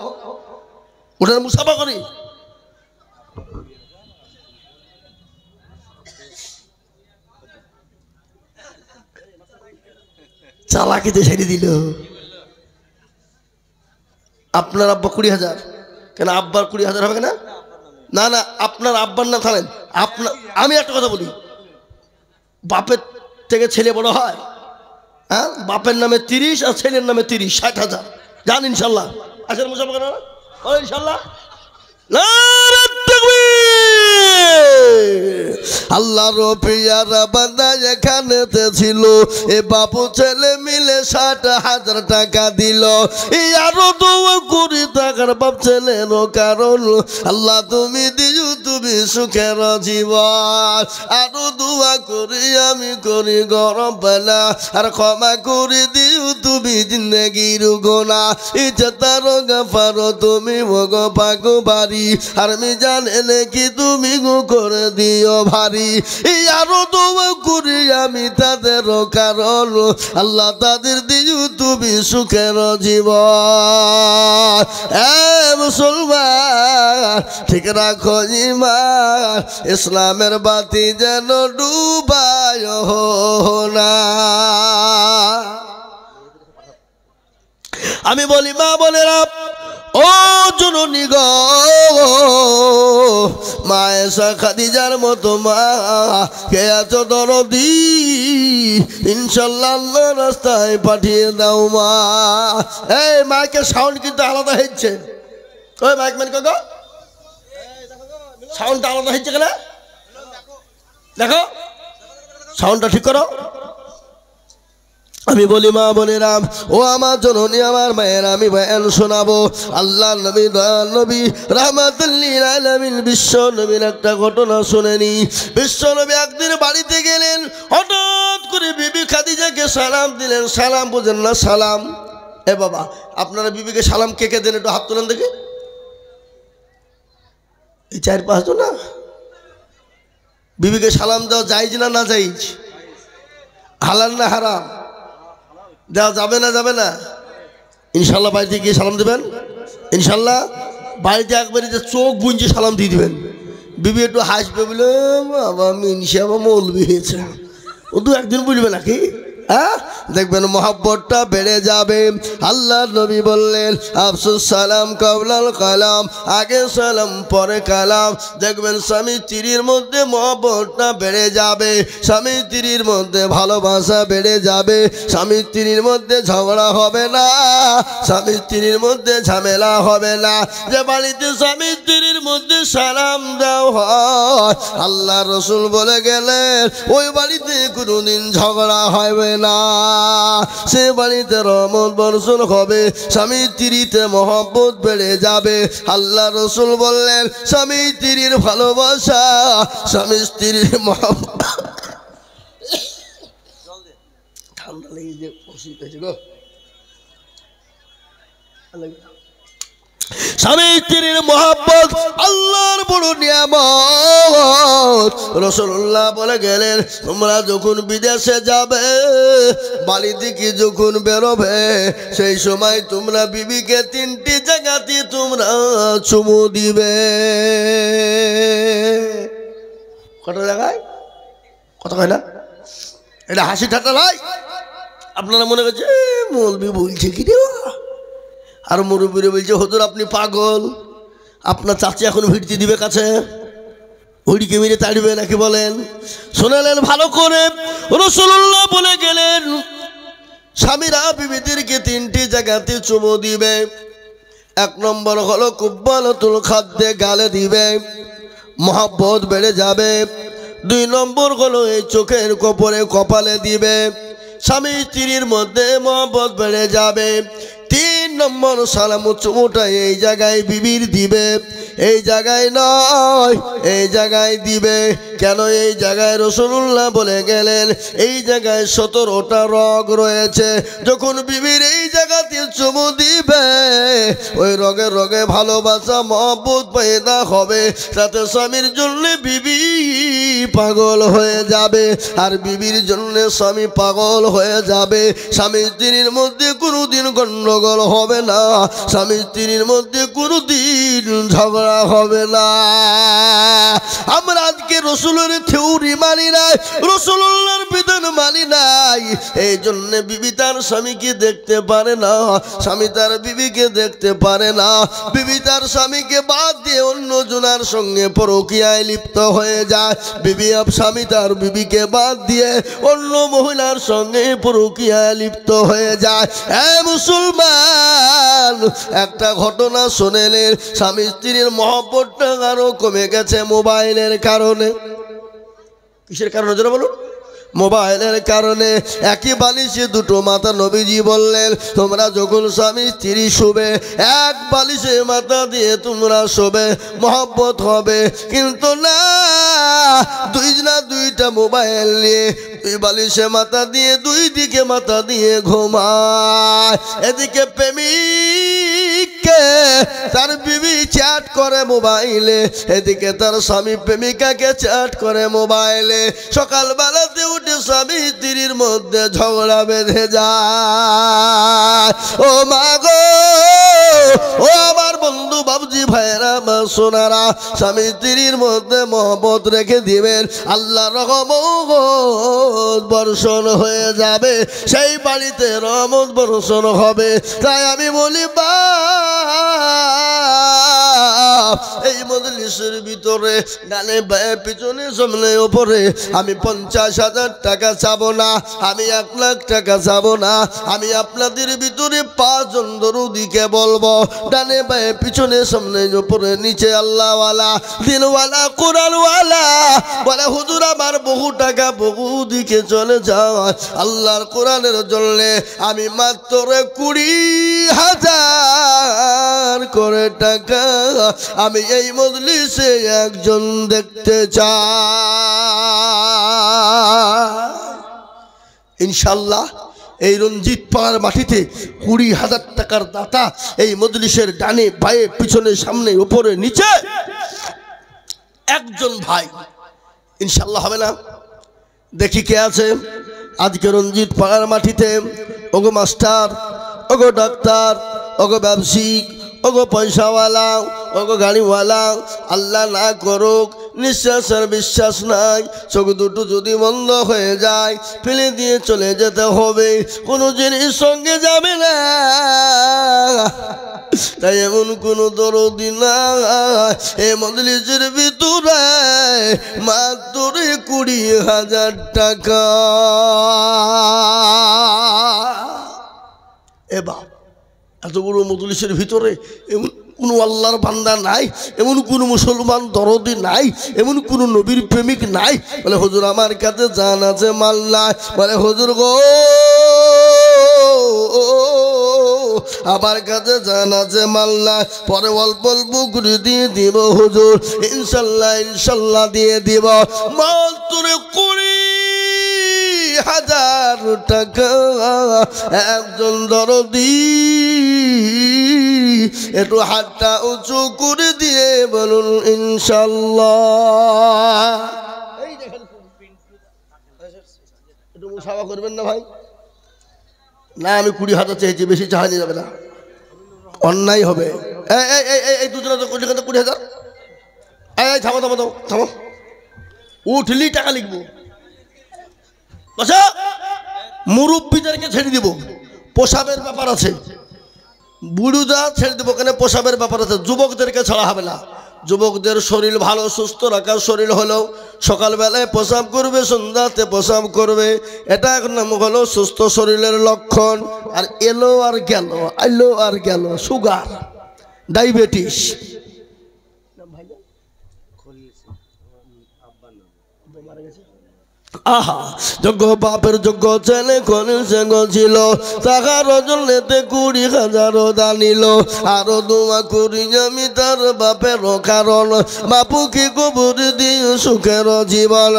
ওটার মুসাফা করি। চালাকিতে ছেড়ে দিল। আপনার আব্বা 20,000, কেন আব্বার 20,000 হবে না? না না, আপনার আব্বার না থামেন। আপনার, আমি একটা কথা বলি, বাপের থেকে ছেলে বড় হয়? হ্যাঁ, বাপের নামে 30 আর ছেলের নামে 30, 60,000 যান ইনশাল্লাহ। আসেন মুসাফা করেন ইনশাল্লাহ। আল্লাহর পিয়ারা বান্দা এখানেতে ছিল। এ বাপু ছেলে মিলে 60,000 টাকা দিল। এই আরো 2 কোটি টাকার বাপ ছেলের কারণ। আল্লাহ তুমি দিও তুমি সুখের জীবন। আরো দোয়া করি আমি করি গরম বেলা। আর ক্ষমা করে দিও তুমি জিন্দেগির গোনা। ইচ্ছা তার গাফারো তুমি মগ পাগো বাড়ি। আর আমি জানে নাকি তুমি গো করে দিও ভারী। এই আরো দোয়া করি আমি তাদের কারণ। আল্লাহ তাদের দিও তুমি সুখের জীবন। মুসলমান ঠিক রাখো ঈমান, ইসলামের বাতি যেন ডুবায় না। আমি বলি মা বোনেরা, ও জননী গো, মায়েশা খাদিজার মতো মা কে আছো দরদি, ইনশাল্লাহ আল্লাহর রাস্তায় পাঠিয়ে দাও মা। এই মাইকের সাউন্ড কিন্তু আলাদা হচ্ছে। ওই মাইক ম্যান কাকা, সাউন্ডটা আলাদা হচ্ছে কেন? দেখো সাউন্ডটা ঠিক করো। আমি বলি মা বোনেরা, ও আমার জননী আমার মায়ের, আমি বয়ান শোনাবো। আল্লাহ নবী দয়াল নবী রাহমাতুল লিল আলামিন বিশ্ব নবীর একটা ঘটনা শুনেনি। বিশ্ব নবী একদিন বাড়িতে গেলেন, হঠাৎ করে বিবি খাদিজাকে সালাম দিলেন। সালাম বোঝেন না? সালাম। এ বাবা, আপনারা বিবিকে সালাম কে কে দেন? একটু হাত তোলেন দেখি। এই 4-5 জন না? বিবিকে সালাম দেওয়া জায়েজ না না জায়েজ? হালাল না হারাম? দেওয়া যাবে না যাবে না? ইনশাল্লাহ বাড়িতে গিয়ে সালাম দেবেন। ইনশাল্লাহ বাড়িতে একবারে যে চোখ বুঞ্জি সালাম দিয়ে দেবেন। বিবি একটু হাসবে, বলে বাবা মিনসা বা মৌলবি হয়েছে, ও তো একদিন বুঝবে নাকি? হ্যাঁ দেখবেন মহব্বতটা বেড়ে যাবে। আল্লাহ নবী বললেন আফসুস সালাম কাবলাল কালাম, আগে সালাম পরে কালাম। দেখবেন স্বামী স্ত্রীর মধ্যে মহব্বতটা বেড়ে যাবে, স্বামী স্ত্রীর মধ্যে ভালোবাসা বেড়ে যাবে, স্বামী স্ত্রীর মধ্যে ঝগড়া হবে না, স্বামী স্ত্রীর মধ্যে ঝামেলা হবে না। যে বাড়িতে স্বামী স্ত্রীর মধ্যে সালাম দাও হয়, আল্লাহ রসুল বলে গেলেন ওই বাড়িতে কোনোদিন ঝগড়া হবে না, সে বাড়িতে রহমত বর্ষণ হবে, স্বামী স্ত্রীতে মহব্বত বেড়ে যাবে। আল্লাহ রসুল বললেন স্বামী স্ত্রীর ভালোবাসা, স্বামী স্ত্রীর মহব্বত। ঠান্ডা লেগে যে অসুবিধা হয়েছে গো। স্বামী স্ত্রীর মহব্বত আল্লাহর বড় নিয়ামত। রাসূলুল্লাহ বলে গেলেন তোমরা যখন বিদেশে যাবে, বাড়ি থেকে যখন বেরোবে, সেই সময় তোমরা বিবিকে 3টি জায়গাতে তোমরা চুমু দিবে। কত জায়গায়? কত হয় না? এটা হাসি ঠাট্টা নয়। আপনারা মনে করছে মৌলবি বলছে কি রে, আর মুরব্বীরা বলছে হুজুর আপনি পাগল, আপনার চাচি এখন ভিড়তি দিবে কাছে, হুড়িকে মেরে তাড়িবে নাকি বলেন? শোনালেন ভালো করে, রাসূলুল্লাহ বলে গেলেন স্বামীরা বিবিদেরকে 3টি জায়গাতে চুমু দিবে। 1 নম্বর হলো কুব্বালাতুল খাদ্যে গালে দিবে, মহব্বত বেড়ে যাবে। 2 নম্বর হলো এই চোখের কোপরে কপালে দিবে, স্বামী স্ত্রীর মধ্যে মহব্বত বেড়ে যাবে। 3 নম্বর সালাম চুমুটা এই জায়গায় বিবির দিবে, এই জায়গায় নয়, এই জায়গায় দিবে। কেন এই জায়গায়? রাসূলুল্লাহ বলে গেলেন এই জায়গায় 17টা রগ রয়েছে। যখন বিবির এই জায়গাতে চুমু দিবে, ওই রগে রগে ভালোবাসা মহব্বত পয়দা হবে, তাতে স্বামীর জন্য বিবি পাগল হয়ে যাবে, আর বিবির জন্য স্বামী পাগল হয়ে যাবে। স্বামী স্ত্রীর মধ্যে কোনোদিন গন্ডগোল হবে না, স্বামী স্ত্রীর মধ্যে কোনোদিন ঝগড়া হবে না। আমরা আজকে রসুলের থিওরি মানি নাই, রাসূলুল্লাহর বিধান মানি নাই, এই জন্য বিবি তার স্বামীকে দেখতে পারে না, স্বামী তার বিবিকে দেখতে পারে না, বিবি তার স্বামীকে বাদ দিয়ে অন্য জনার সঙ্গে পরকীয়ায় লিপ্ত হয়ে যায়, বিবি স্বামী তার বিবিকে বাদ দিয়ে অন্য মহিলার সঙ্গে পরকীয়ায় লিপ্ত হয়ে যায়। মুসলমান একটা ঘটনা শুনেলেন, স্বামী স্ত্রীর মহব্বতটা আরো কমে গেছে মোবাইলের কারণে। কিসের কারণে যারা বলুন? মোবাইলের কারণে। একই বালিশে 2টো মাথা। নবীজি বললেন তোমরা যখন স্বামী স্ত্রী শোবে, এক বালিশে মাথা দিয়ে তোমরা শোবে, মহব্বত হবে। কিন্তু না, 2টা মোবাইল নিয়ে 2 বালিশে মাথা দিয়ে 2 দিকে মাথা দিয়ে ঘুমায়। এদিকে প্রেমিককে তার বিবি চ্যাট করে মোবাইলে, এদিকে তার স্বামী প্রেমিকাকে চ্যাট করে মোবাইলে। সকালবেলাতে উঠে স্বামী স্ত্রীর মধ্যে ঝগড়া বেঁধে যায়। ও মা গো, ও আমার বন্ধু বাবজি ভাইরা মা সোনারা, স্বামী স্ত্রীর মধ্যে মহব্বত রেখে দিবেন, আল্লাহর রহমত বর্ষণ হয়ে যাবে, সেই বাড়িতে রহমত বর্ষণ হবে। তাই আমি বলি এই মজলিসের ভিতরে ডানে বায়ে পিছনে সামনে ওপরে আমি 50,000 টাকা চাবো না, আমি 1 লাখ টাকা চাবো না, আমি আপনাদের ভিতরে 5 জন দরুদিকে বলবো, ডানে বায়ে পিছনে সামনে ওপরে নিচে আল্লাহওয়ালা দিনওয়ালা কোরআনওয়ালা বলে হুজুর আমার বহু টাকা বহু দিকে চলে যায়, আল্লাহর কোরআনের জন্য আমি মাত্র 20,000 করে টাকা আমি এই মজলিসে একজন দেখতে চাই। ইনশাল্লাহ এই রঞ্জিত পাড়ার মাটিতে 20,000 টাকার দাতা এই মজলিসের ডানে বায়ে পিছনে সামনে উপরে নিচে একজন ভাই ইনশাল্লাহ হবে না? দেখি কে আছে আজকে রঞ্জিত পাড়ার মাটিতে। ওগো মাস্টার, ওগো ডাক্তার, ওগো ব্যবসায়িক, ওগো পয়সাওয়ালা, ওগো গাড়িওয়ালা, আল্লাহ না করুক নিঃশ্বাস আর বিশ্বাস নাই, চোখ দুটো যদি বন্ধ হয়ে যায় ফেলে দিয়ে চলে যেতে হবে, কোনো জিনিস সঙ্গে যাবে না। তাই এমন কোনো দরদি না এই মজলিসের ভিতরে মাত্র 20,000 টাকা। এবার এত বড় মজলিসের ভিতরে এমন কোনো আল্লাহর বান্দা নাই, এমন কোনো মুসলমান দরদি নাই, এমন কোনো নবীর প্রেমিক নাই বলে হুজুর আমার কাছে জান আছে মাল নাই। বলে হুজুর গো আমার কাছে জান আছে মাল নাই, পরে অল্প অল্প করে দিয়ে দিব হুজুর, ইনশাল্লাহ ইনশাল্লাহ দিয়ে দিব। মাত্র 20,000 টাকা একজন দরদি। একটু হাতটা উঁচু করে দিয়ে বলুন ইনশাল্লাহ। এই দেখেন একটু মুসাফা করবেন না ভাই? না আমি 20,000 চেয়েছি, বেশি চাহানি যাবে না, অন্যায় হবে। এই দুজনে তো 20,000। এই থামো থামো থামো থামো, উঠলি টাকা লিখবো। আচ্ছা মুরব্বীদেরকে ছেড়ে দিব, পোশাবের ব্যাপার আছে। বুড়ুদা ছেড়ে দেবো, কেন পোশাবের ব্যাপার আছে। যুবকদেরকে ছাড়া হবে না। যুবকদের শরীর ভালো সুস্থ রাখার শরীর হলেও সকালবেলায় প্রসাব করবে, সন্ধ্যাতে প্রসাব করবে, এটা এক নাম হলো সুস্থ শরীরের লক্ষণ। আর এলো আর গেল, এলো আর গেল সুগার, ডায়াবেটিস। আহা যোগ্য বাপের যোগ্য ছেলে খলিল ছিল, তাহার জন্যেতে 20,000 দানিল। আরো দোয়া করি আমি তার বাপের কারণ, বাপুকে কবর দিয়ে সুখের জীবন।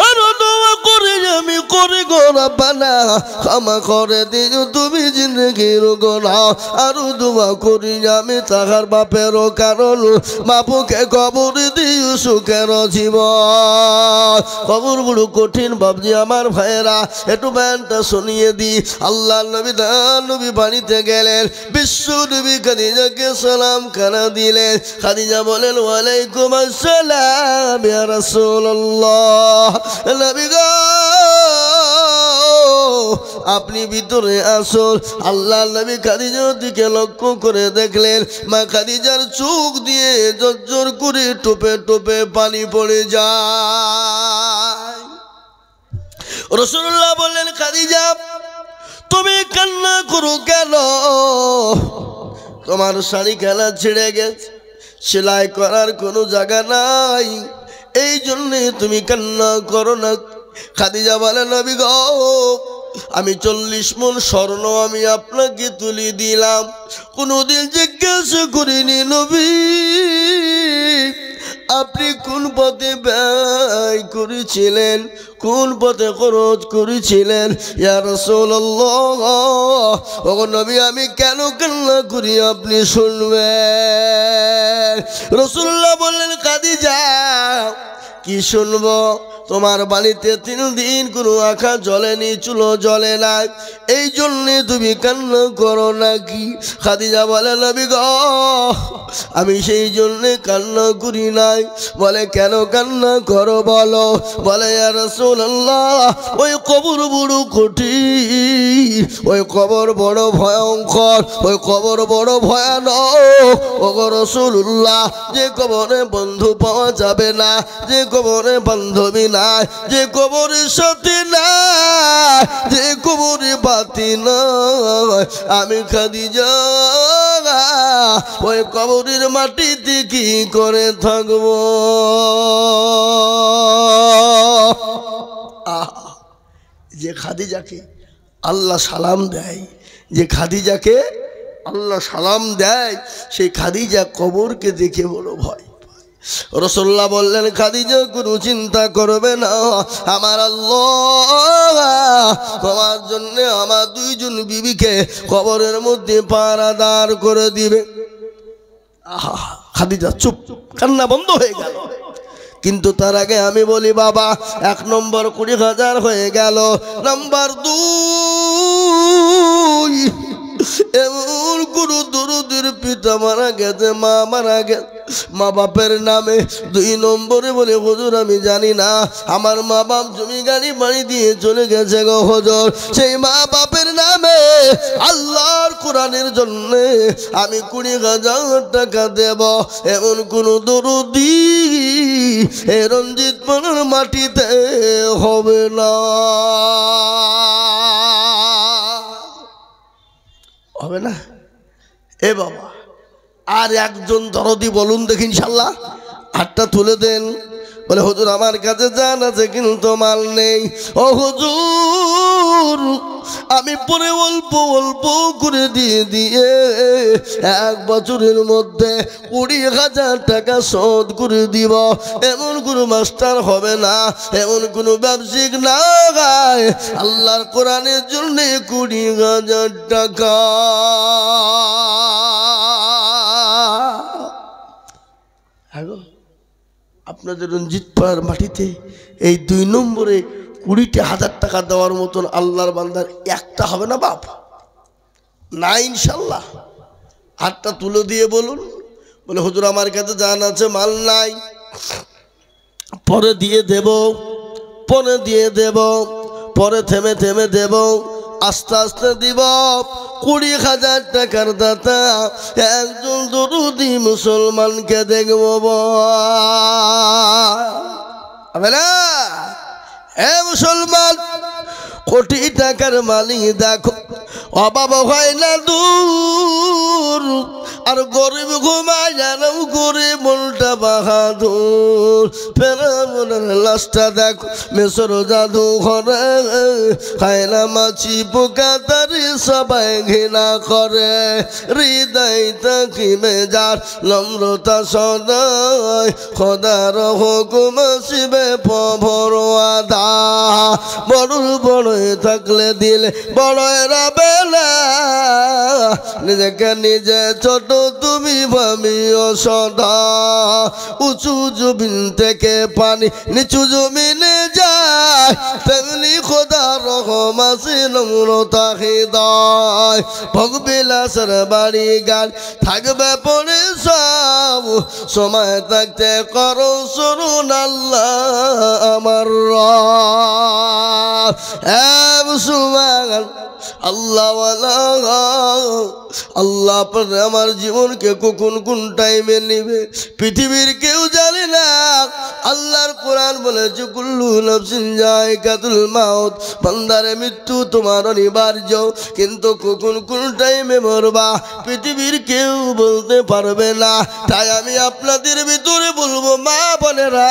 আরো দোয়া করি আমি করি গো রব্বানা, ক্ষমা করে দিও তুমি জিন্দগির গুনাহ। আরো দোয়া করি আমি তাহার বাপের কারণ, বাপুকে কবর দিয়ে সুখের জীবন। কবর বড় কঠিন বাবজি আমার ভাইয়েরা, একটু ব্যানটা শুনিয়ে দি। আল্লাহ নবী নবী বাড়িতে গেলেন, বিশ্ব নবী খাদিজাকে সালাম খানা দিলেন। খাদিজা বলেন ওয়ালাইকুম আসসালাম ইয়া রাসূলুল্লাহ। নবী গো আপনি ভিতরে আসুন। আল্লাহ নবী খাদিজার দিকে লক্ষ্য করে দেখলেন, মা খাদিজার চোখ দিয়ে ঝরঝর করে টোপে টোপে পানি পড়ে যায়। রাসূলুল্লাহ বললেন খাদিজা তুমি কান্না করো কেন? তোমার শাড়ি খেলা ছিঁড়ে গেছে, সেলাই করার কোনো জায়গা নাই, এই জন্যে তুমি কান্না করো না। খাদিজা বলে নবী গো আমি 40 মণ স্বর্ণ আমি আপনাকে তুলে দিলাম, কোনোদিন জিজ্ঞাসা করিনি নবী আপনি কোন পথে ব্যয় করেছিলেন, কোন পথে খরচ করেছিলেন। ইয়া রাসূলুল্লাহ ওগো নবী আমি কেন কান্না করি আপনি শুনবেন। রাসূলুল্লাহ বললেন খাদিজা কি শুনবো? তোমার বাড়িতে 3 দিন কোনো আঁখা জ্বলেনি, চুলো জ্বলে না, এই জন্যে তুমি কান্না করো নাকি? খাদিজা বলে নবী গো আমি সেই জন্যে কান্না করি নাই। বলে কেন কান্না করো বলো? বলে ইয়া রাসূলুল্লাহ ওই কবর বড় কঠিন, ওই কবর বড় ভয়ঙ্কর, ওই কবর বড় ভয়ানক। ওগো রাসূলুল্লাহ যে কবরে বন্ধু পাওয়া যাবে না, যে কবরে বান্ধবী নাই, যে কবরের সাথে নাই, যে কবরে বাতি নাই, আমি খাদিজা ওই কবরের মাটিতে কি করে থাকবো? যে খাদিজাকে আল্লাহ সালাম দেয়, যে খাদিজাকে আল্লাহ সালাম দেয়, সেই খাদিজা কবরকে দেখে বড় ভয়। রাসূলুল্লাহ বললেন খাদিজা কোনো চিন্তা করবে না, আমার আল্লাহ তোমার জন্য আমার 2 জন বিবিকে কবরের মধ্যে পাহারাদার করে দিবে। আহা খাদিজা চুপ, কান্না বন্ধ হয়ে গেল। কিন্তু তার আগে আমি বলি বাবা 1 নম্বর 20,000 হয়ে গেল। নাম্বার 2 এমন কোনো দরদের পিতা মারা গেছে, মা মারা গেছে, মা বাপের নামে, 2 নম্বরে বলে হুজুর আমি জানি না আমার মা বাপ জমি গাড়ি বাড়ি দিয়ে চলে গেছে গো হুজুর, সেই মা বাপের নামে আল্লাহর কোরআনের জন্য আমি 20,000 টাকা দেব, এমন কোন দরদি এ রঞ্জিত পাড়ার মাটিতে হবে না, হবে না? এ বাবা, আর একজন দরদি বলুন দেখি ইনশাল্লাহ, হাতটা তুলে দেন। বলে হুজুর আমার কাছে জান আছে কিন্তু মাল নেই। ও হুজুর আমি পরে অল্প অল্প করে দিয়ে 1 বছরের মধ্যে 20,000 টাকা শোধ করে দিব, এমন কোনো মাস্টার হবে না, এমন কোনো ব্যবসায়িক না গায় আল্লাহর কোরআনের জন্য 20,000 টাকা। আপনাদের রঞ্জিত পাড়ার মাটিতে এই 2 নম্বরে 20,000 টাকা দেওয়ার মতন আল্লাহর বান্দার একটা হবে না বাপ? না ইনশাল্লাহ? হাতটা তুলে দিয়ে বলুন। বলে হুজুর আমার কাছে জান আছে মাল নাই, পরে দিয়ে দেব, পরে দিয়ে দেব, পরে থেমে থেমে দেব, আস্তে আস্তে দিব। 20,000 টাকার দাতা একজন দরদি মুসলমানকে দেখব হবে না? হে মুসলমান, কোটি টাকার মালিক দেখো অভাব হয় না দূর, আর গরিব ঘুমায় জানাম করে মনটা বাহাদুর। ফেরাউনের লাশটা দেখো মিশর জাদু ঘরে, খায় না মাছি পোকা তারি সবাই ঘৃণা করে। হৃদয় তাকিমে যার নম্রতা সদায়, খোদার হুকুম শিবে পভর আধা। বড় বড় থাকলে দিলে বড় রাবে না, নিজেকে নিজে ছোট তুমি ভাবিও সদা। উঁচু জমিন থেকে পানি নিচু জমিনে যায়, তেমনি খোদার রহম আছে নম্রতা হৃদয়। ভোগবিলাসের বাড়ি গান থাকবে পরে সব, সময় থাকতে করো শুনুন আল্লাহ আমার রব। আল্লাহ আল্লাহ আমার জীবনকে কখন কোন টাইমে নিবে পৃথিবীর কেউ জানে না। আল্লাহর কোরআন বলেছে কুল্লু নাফসিন যায়কাতুল মাউত, বান্দারে মৃত্যু তোমার অনিবার্য, কিন্তু কখন কোন টাইমে মরবা পৃথিবীর কেউ বলতে পারবে না। তাই আমি আপনাদের ভিতরে বলবো মা বোনেরা,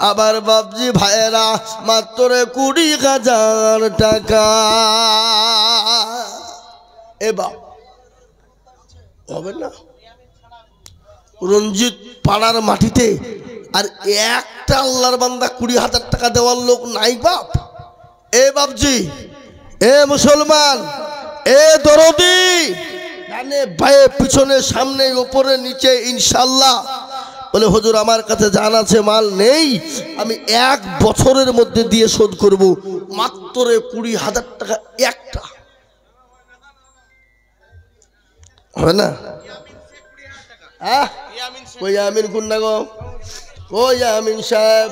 আবার বাপজি ভাইয়েরা, মাত্র 20,000 টাকা। এ বাপ হবে না? রঞ্জিত পাড়ার মাটিতে আর একটা আল্লাহর বান্দা 20,000 টাকা দেওয়ার লোক নাই বাপ? এ বাপজি, এ মুসলমান, এ দরদি, ডানে বায়ে পিছনে সামনে উপরে নিচে ইনশাল্লাহ। বলে হুজুর আমার কাছে জান আছে মাল নেই, আমি 1 বছরের মধ্যে দিয়ে শোধ করব, মাত্র 20,000 টাকা একটা। হবে না? কই আমিন কোন না গো? কই আমিন সাহেব?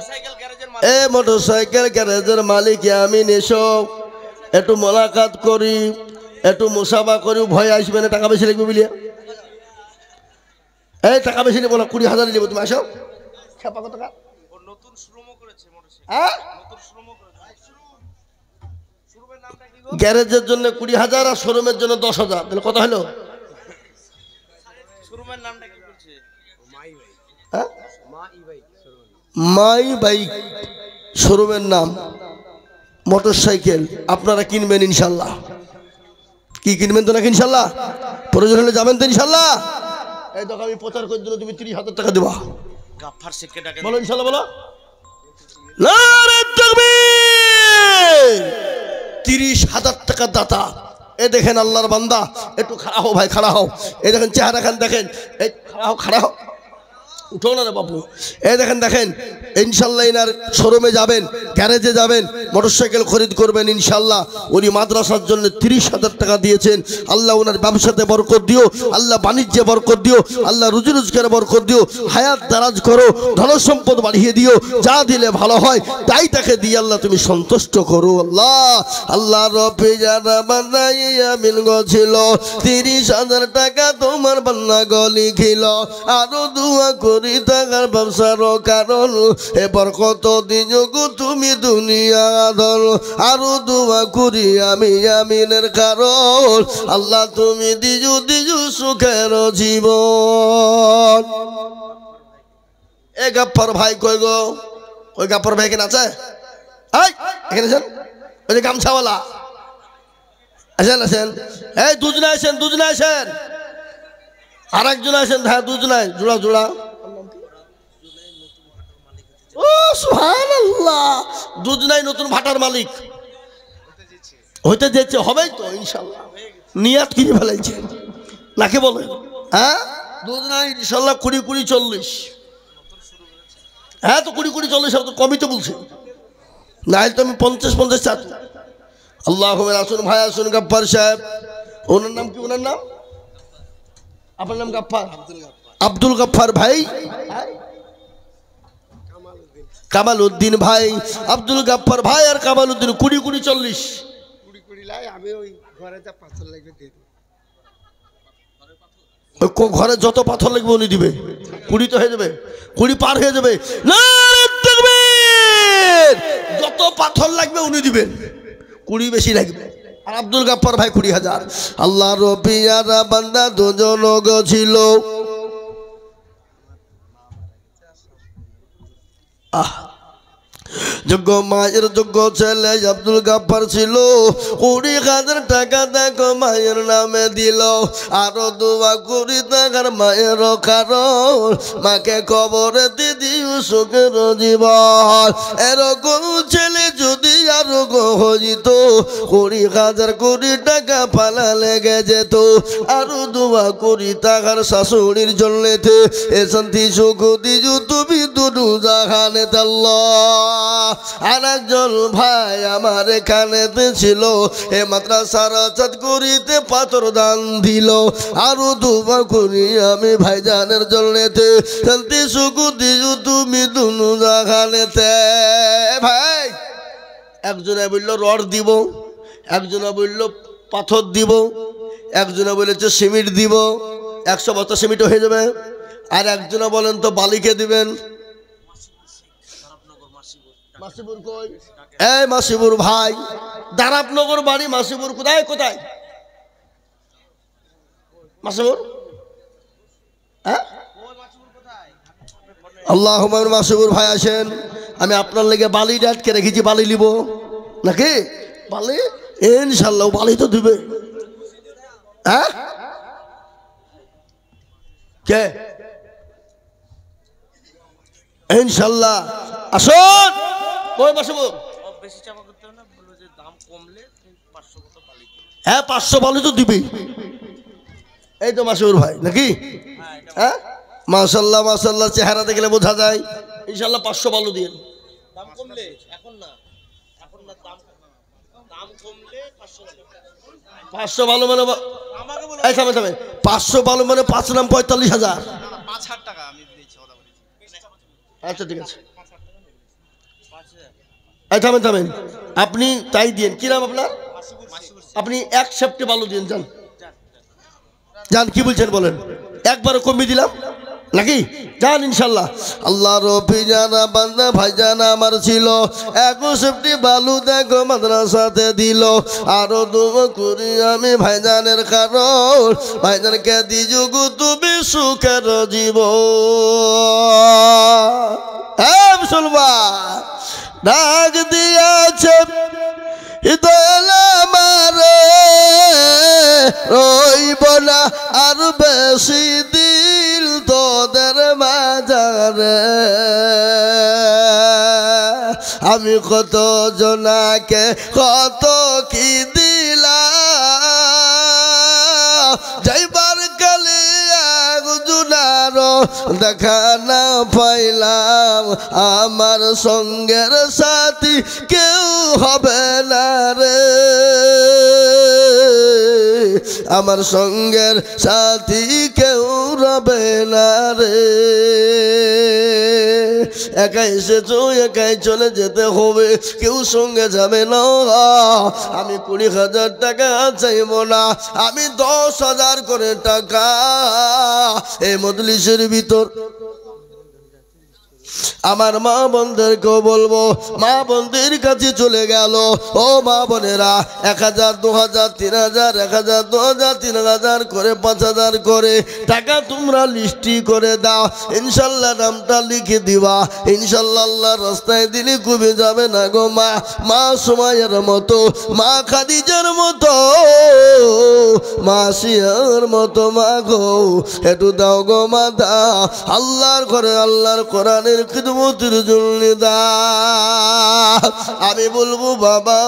এ মোটরসাইকেল গ্যারেজের মালিক আমিন, এসো একটু মোলাকাত করি, একটু মুসাফা করি। ভয় আসবে না, টাকা বেশি লাগবে বলিয়া? এই টাকা বেশি নেবো না, 20,000 নেবো। তুমি আসো। কত টাকা? গ্যারেজের জন্য 20,000 আর শোরুমের জন্য 10,000, তাহলে কত হলো? মাই বাইক শোরুমের নাম। মোটরসাইকেল আপনারা কিনবেন ইনশাল্লাহ? কি কিনবেন তো নাকি ইনশাল্লাহ? প্রয়োজন হলে যাবেন তো ইনশাল্লাহ? এই দেখো আমি প্রচার করার জন্য তুমি 30,000 টাকা দেবা। গাফফার শেখকে ডাকে বলো ইনশাল্লাহ, বলো নারে তাকবীর। 30,000 টাকা দাতা। এ দেখেন আল্লাহর বান্দা, একটু খাড়া হও ভাই, খাড়া হও। এই দেখেন চেহারা খান, দেখেন, এই খাড়া হও, খাড়া হও। উঠো না রে বাবু। এই দেখেন দেখেন, ইনশাল্লাহ ইনার শোরুমে যাবেন, গ্যারেজে যাবেন, মোটরসাইকেল খরিদ করবেন ইনশাল্লাহ। উনি মাদ্রাসার জন্য 30,000 টাকা দিয়েছেন। আল্লাহ ওনার ব্যবসাতে বরকত দিও, আল্লাহ বাণিজ্যে বরকত দিও, আল্লাহ রুজি রোজগারে বরকত দিও, হায়াত দারাজ করো, ধনসম্পদ বাড়িয়ে দিও। যা দিলে ভালো হয় তাই তাকে দিয়ে আল্লাহ তুমি সন্তুষ্ট করো। আল্লাহ আল্লাহ রব্বি জানা বান্দাইয়া মিল গছিল 30,000 টাকা তোমার বান্না গলি খিল। আরো দোয়া করি টাকার ব্যবসার কারণ এবার কত দিন গো তুমি দুনিয়া ধর। আরো দোয়া করি আমি আমিনের কারণ আল্লাহ তুমি দিজু দিজু সুখের জীবন। এ গাফফার ভাই কই গো? ওই গাফফার ভাই কেন আছে? এখানে আছেন, ওই যে গামছাওয়ালা আসেন আসেন। এই দুজনে আসেন, দুজনে আসেন, আর একজন আসেন। হ্যাঁ দুজনায় জোড়া জোড়া। ও সুবহানাল্লাহ, দুজনাই নতুন ভাটার মালিক হইতে যেতে হবেই তো ইনশাল্লাহ। নিয়াত কিনে ফেলাইছে নাকি বলে? হ্যাঁ দুজনাই ইনশাল্লাহ 20-40। হ্যাঁ তো 20-40 তো কমই তো বলছে, না তো আমি 50-50 চাচ্ছি। আল্লাহ আসুন ভাই আসুন। গাফফার সাহেব, ওনার নাম কি? ওনার নাম, আপনার নাম গাফফার? আব্দুল গাফফার ভাই, কামাল উদ্দিন ভাই, আব্দুল গাফফার ভাই আর কামাল উদ্দিন 20-40। ঘরে যত পাথর লাগবে উনি দিবে। 20 তো হয়ে যাবে, 20 পার হয়ে যাবে। যত পাথর লাগবে উনি দিবেন, 20 বেশি লাগবে। আর আব্দুল গাফফার ভাই 20,000। আল্লাহ রবিয়ারা বান্দা দুজন ছিল। যোগ্য মায়ের যোগ্য ছেলে আব্দুল গাফফার ছিল। 20,000 টাকা দেখো মায়ের নামে দিল। আরো দোয়া করি টাকার মায়ের কারণ মাকে কবরে দিদি সুখের জীবন। এরকম ছেলে যদি আরো হইত 20,000 কোটি টাকা পালা লেগে যেত। আরো দোয়া করি টাকার শাশুড়ির জন্যতে এ শান্তি সুখ দিজু তুমি দুদু জাহানে আল্লাহ। আর একজন ভাই আমার এখানেতে ছিল, এ মাদ্রাসার চাঁদ করিতে পাথর দান দিল। আরো দোয়া করি আমি ভাইজানের জন্যতে শান্তি সুখ দিজু তুমি দুনু জাহানেতে। ভাই একজনে বলল রড দিব, একজনে বলল পাথর দিব, একজনে বলেছে সিমেন্ট দিব, 100 বস্তা সিমেন্ট হয়ে যাবে। আর একজনে বলেন তো বালিকে দিবেন। মাসিবুর কই? এই মাসিবুর ভাই, দারাপনগর বাড়ি। মাসিবুর কোথায় কোথায়? মাসিবুর, হ্যাঁ আল্লাহ মাসিবুর ভাই আসেন। আমি আপনার লেগে বালি আটকে রেখেছি, বালি নিব নাকি? বালি ইনশাল্লাহ বালি তো দিবে। হ্যাঁ কে? ইনশাল্লাহ আসুন। কই মাসিবুর? বেশি চাপা করতে হবে না, বললো যে দাম কমলে 500 মতো বালি। হ্যাঁ 500 বালি তো দিবি। এই তো মাসিবুর ভাই নাকি? হ্যাঁ মাশাল্লাহ মাশাল্লাহ, চেহারা দেখলে বোঝা যায়। ইনশাল্লাহ 500 বালু দিয়ে। দাম কমলে এখন না, এখন না, দাম কমলে 500 বালু মানে আমাকে বলো। এই থামে থামে, 500 বালু মানে 5 নাম 45,000। 5,000 টাকা আমি দিয়েছি, কথা বলেছি। আচ্ছা ঠিক আছে। এই থামেন থামেন, আপনি তাই দিন। কি নাম আপনার? আপনি 1 সেপ্টে বালু দিন। যান যান, কি বলছেন বলেন? একবারে কমিয়ে দিলাম নাকি? যান ইনশাল্লাহ। আল্লাহ রবি জানা বান্দা ভাইজান আমার ছিল, 1 সেপ্টে বালু দেখো মাদ্রাসাতে দিল। আরো দোয়া করি আমি ভাইজানের কারণ ভাইজানকে দিজু গো তুমি সুখের জীবন। হ্যাঁ মুসলমান, ডাক দিয়াছে মারে রইব না আর বেশি দিল তোদের মাঝারে। আমি কত জনাকে কত কি দিলাম, যাইবার কালে একজনার দেখা না পাইলাম আমার সঙ্গের সাথী কেউ হবে না রে আমার সঙ্গের সাথী কেউ রবে না রে একাই এসেছো একাই চলে যেতে হবে কেউ সঙ্গে যাবে না আমি 20,000 টাকা চাইব না আমি 10,000 করে টাকা এই মজলিসের ভিতর আমার মা বোনদেরকেও বলবো মা বোনদের কাছে চলে গেল ও মা বোনেরা 1,000 2,000 3,000 1,000 2,000 3,000 করে 5,000 করে টাকা তোমরা লিস্টি করে দাও ইনশাল্লাহ নামটা লিখে দিবা ইনশাল্লাহ আল্লাহর রাস্তায় দিলে কমে যাবে না গো মা মা সুমাইয়ার মতো মা খাদিজার মতো মা সিয়ার মতো মা গো একটু দাও গো মা দাও আল্লাহর ঘরে আল্লাহর কোরআনের খিদমতের জন্য দাও আমি বলবো বাবা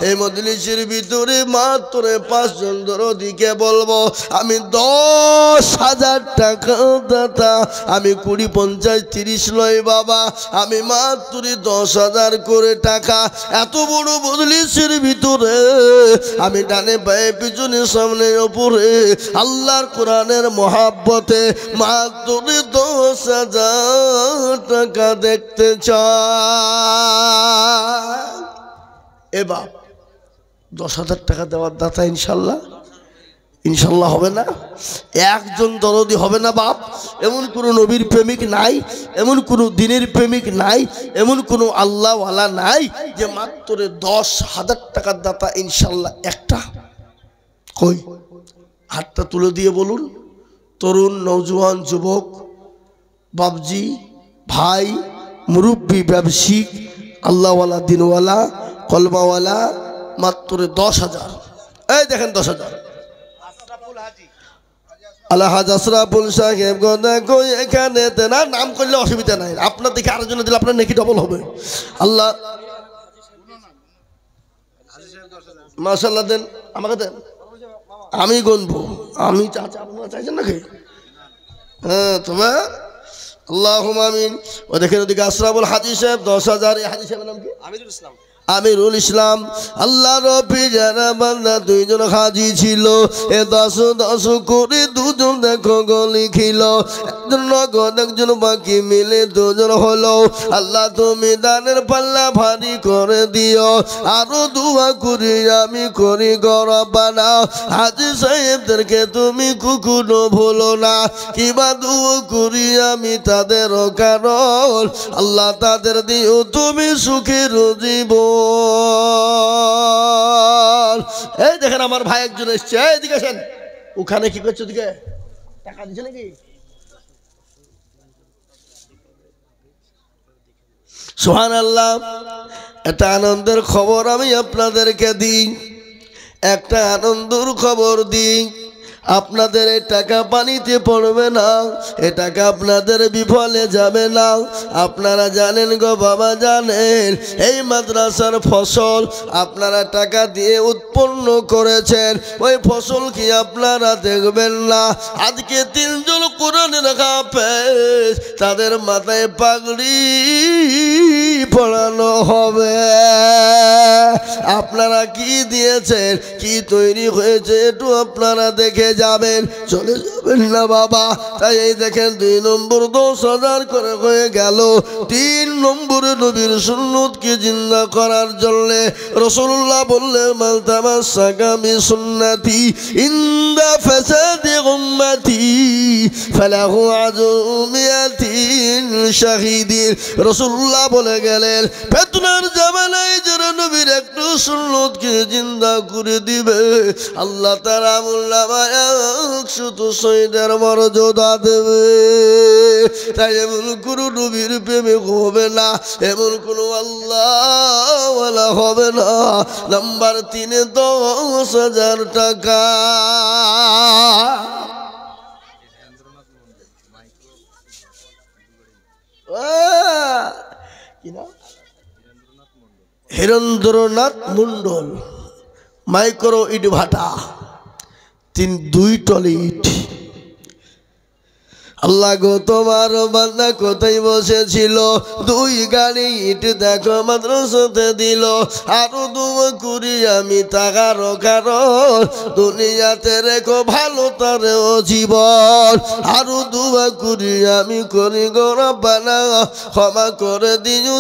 এই মজলিসের ভিতরে মাত্র 5 জন দরদিকে বলবো আমি 10,000 টাকা দাতা আমি 20 50 30 লয় বাবা আমি মাত্র 10,000 করে টাকা এত বড় মজলিসের ভিতরে আমি ডানে পায়ে পিছনে সামনে উপরে আল্লাহর কোরআনের মহাব্বতে মাত্র 10,000 টাকা দেখতে চাই এ বাপ 10,000 টাকা দেওয়ার দাতা ইনশাল্লাহ ইনশাল্লাহ হবে না একজন দরদি হবে না বাপ এমন কোনো নবীর প্রেমিক নাই এমন কোনো দিনের প্রেমিক নাই এমন কোনো আল্লাহওয়ালা নাই যে মাত্র 10,000 টাকার দাতা ইনশাল্লাহ একটা কই হাতটা তুলে দিয়ে বলুন তরুণ নওজোয়ান যুবক বাবজি ভাই মুরব্বী ব্যবসায়িক আল্লাহওয়ালা দিনওয়ালা কলমাওয়ালা মাত্র 10,000 এই দেখেন 10,000 আলহাজ আশরাফুল সাহেব দেখো এখানে না নাম করলে অসুবিধা নাই আপনার দেখে আরেকজন দিলে আপনার নেকি ডবল হবে আল্লাহ মাশাআল্লাহ দেন আমাকে দেন আমি গুনবো আমি চাচা আপনারা চাইছেন নাকি হ্যাঁ তবে আল্লাহুম্মা আমিন ও দেখেন ওদিকে আশরাফুল হাজী সাহেব 10,000 এই হাজী সাহেবের নাম কি আমিরুল ইসলাম আল্লাহ রবি যারা বান্দা 2 জন হাজী ছিল এ 10 করে 2 জন দেখো গলি খিল একজন নগদ একজন বাকি মিলে 2 জন হলো আল্লাহ তুমি দানের পাল্লা ভারী করে দিও আরো দোয়া করি আমি করি গরবানা হাজী সাহেবদেরকে তুমি কখনো ভুলো না কিবা দোয়া করি আমি তাদের কারণ আল্লাহ তাদের দিও তুমি সুখের জীবন এই দেখেন আমার ভাই একজন এসছে এদিকে আসেন ওখানে কি করছো দিকে টাকা দিচ্ছে নাকি সুবহানাল্লাহ একটা আনন্দের খবর আমি আপনাদেরকে দিই একটা আনন্দের খবর দিই আপনাদের এই টাকা পানিতে পড়বে না এ টাকা আপনাদের বিফলে যাবে না আপনারা জানেন গো বাবা জানেন এই মাদ্রাসার ফসল আপনারা টাকা দিয়ে উৎপন্ন করেছেন ওই ফসল কি আপনারা দেখবেন না আজকে 3 জন কোরআনের হাফেজ তাদের মাথায় পাগড়ি পড়ানো হবে আপনারা কি দিয়েছেন কি তৈরি হয়েছে একটু আপনারা দেখে যাবেন চলে যাবেন না বাবা তাই এই দেখেন 2 নম্বর 10,000 করে হয়ে গেল 3 নম্বরে নবীর সুন্নতকে জিন্দা করার জন্য রাসূলুল্লাহ বললেন মান তামাসসাকা বিসুন্নতি ইনদা ফাসাদি উম্মতি ফালাহু আজরু মিয়াতিন শাহীদিন রাসূলুল্লাহ বলে গেলেন ফিতনার জামানায় যারা নবীর একটু সুন্নতকে জিন্দা করে দিবে আল্লাহ তাআলা আমলনামায় 100 শহীদের মর্যাদা দেবে তাই এমন কোন নবীর প্রেমে হবে না এমন কোন আল্লাহওয়ালা হবে না নাম্বার 3 10,000 টাকা হীরেন্দ্রনাথ মণ্ডল মাইক্রো ইট ভাটা 2 টলি ইট আল্লাহ গো তোমার বান্দা কোথায় বসেছিল, 2 গাড়ি ইট দেখো মাদ্রাসাতে দিল, আরো দোয়া করি আমি তাকার কারণ দুনিয়াতে রেখো ভালো তার জীবন, আরো দোয়া করি আমি করি গো রব্বানা ক্ষমা করে দিও।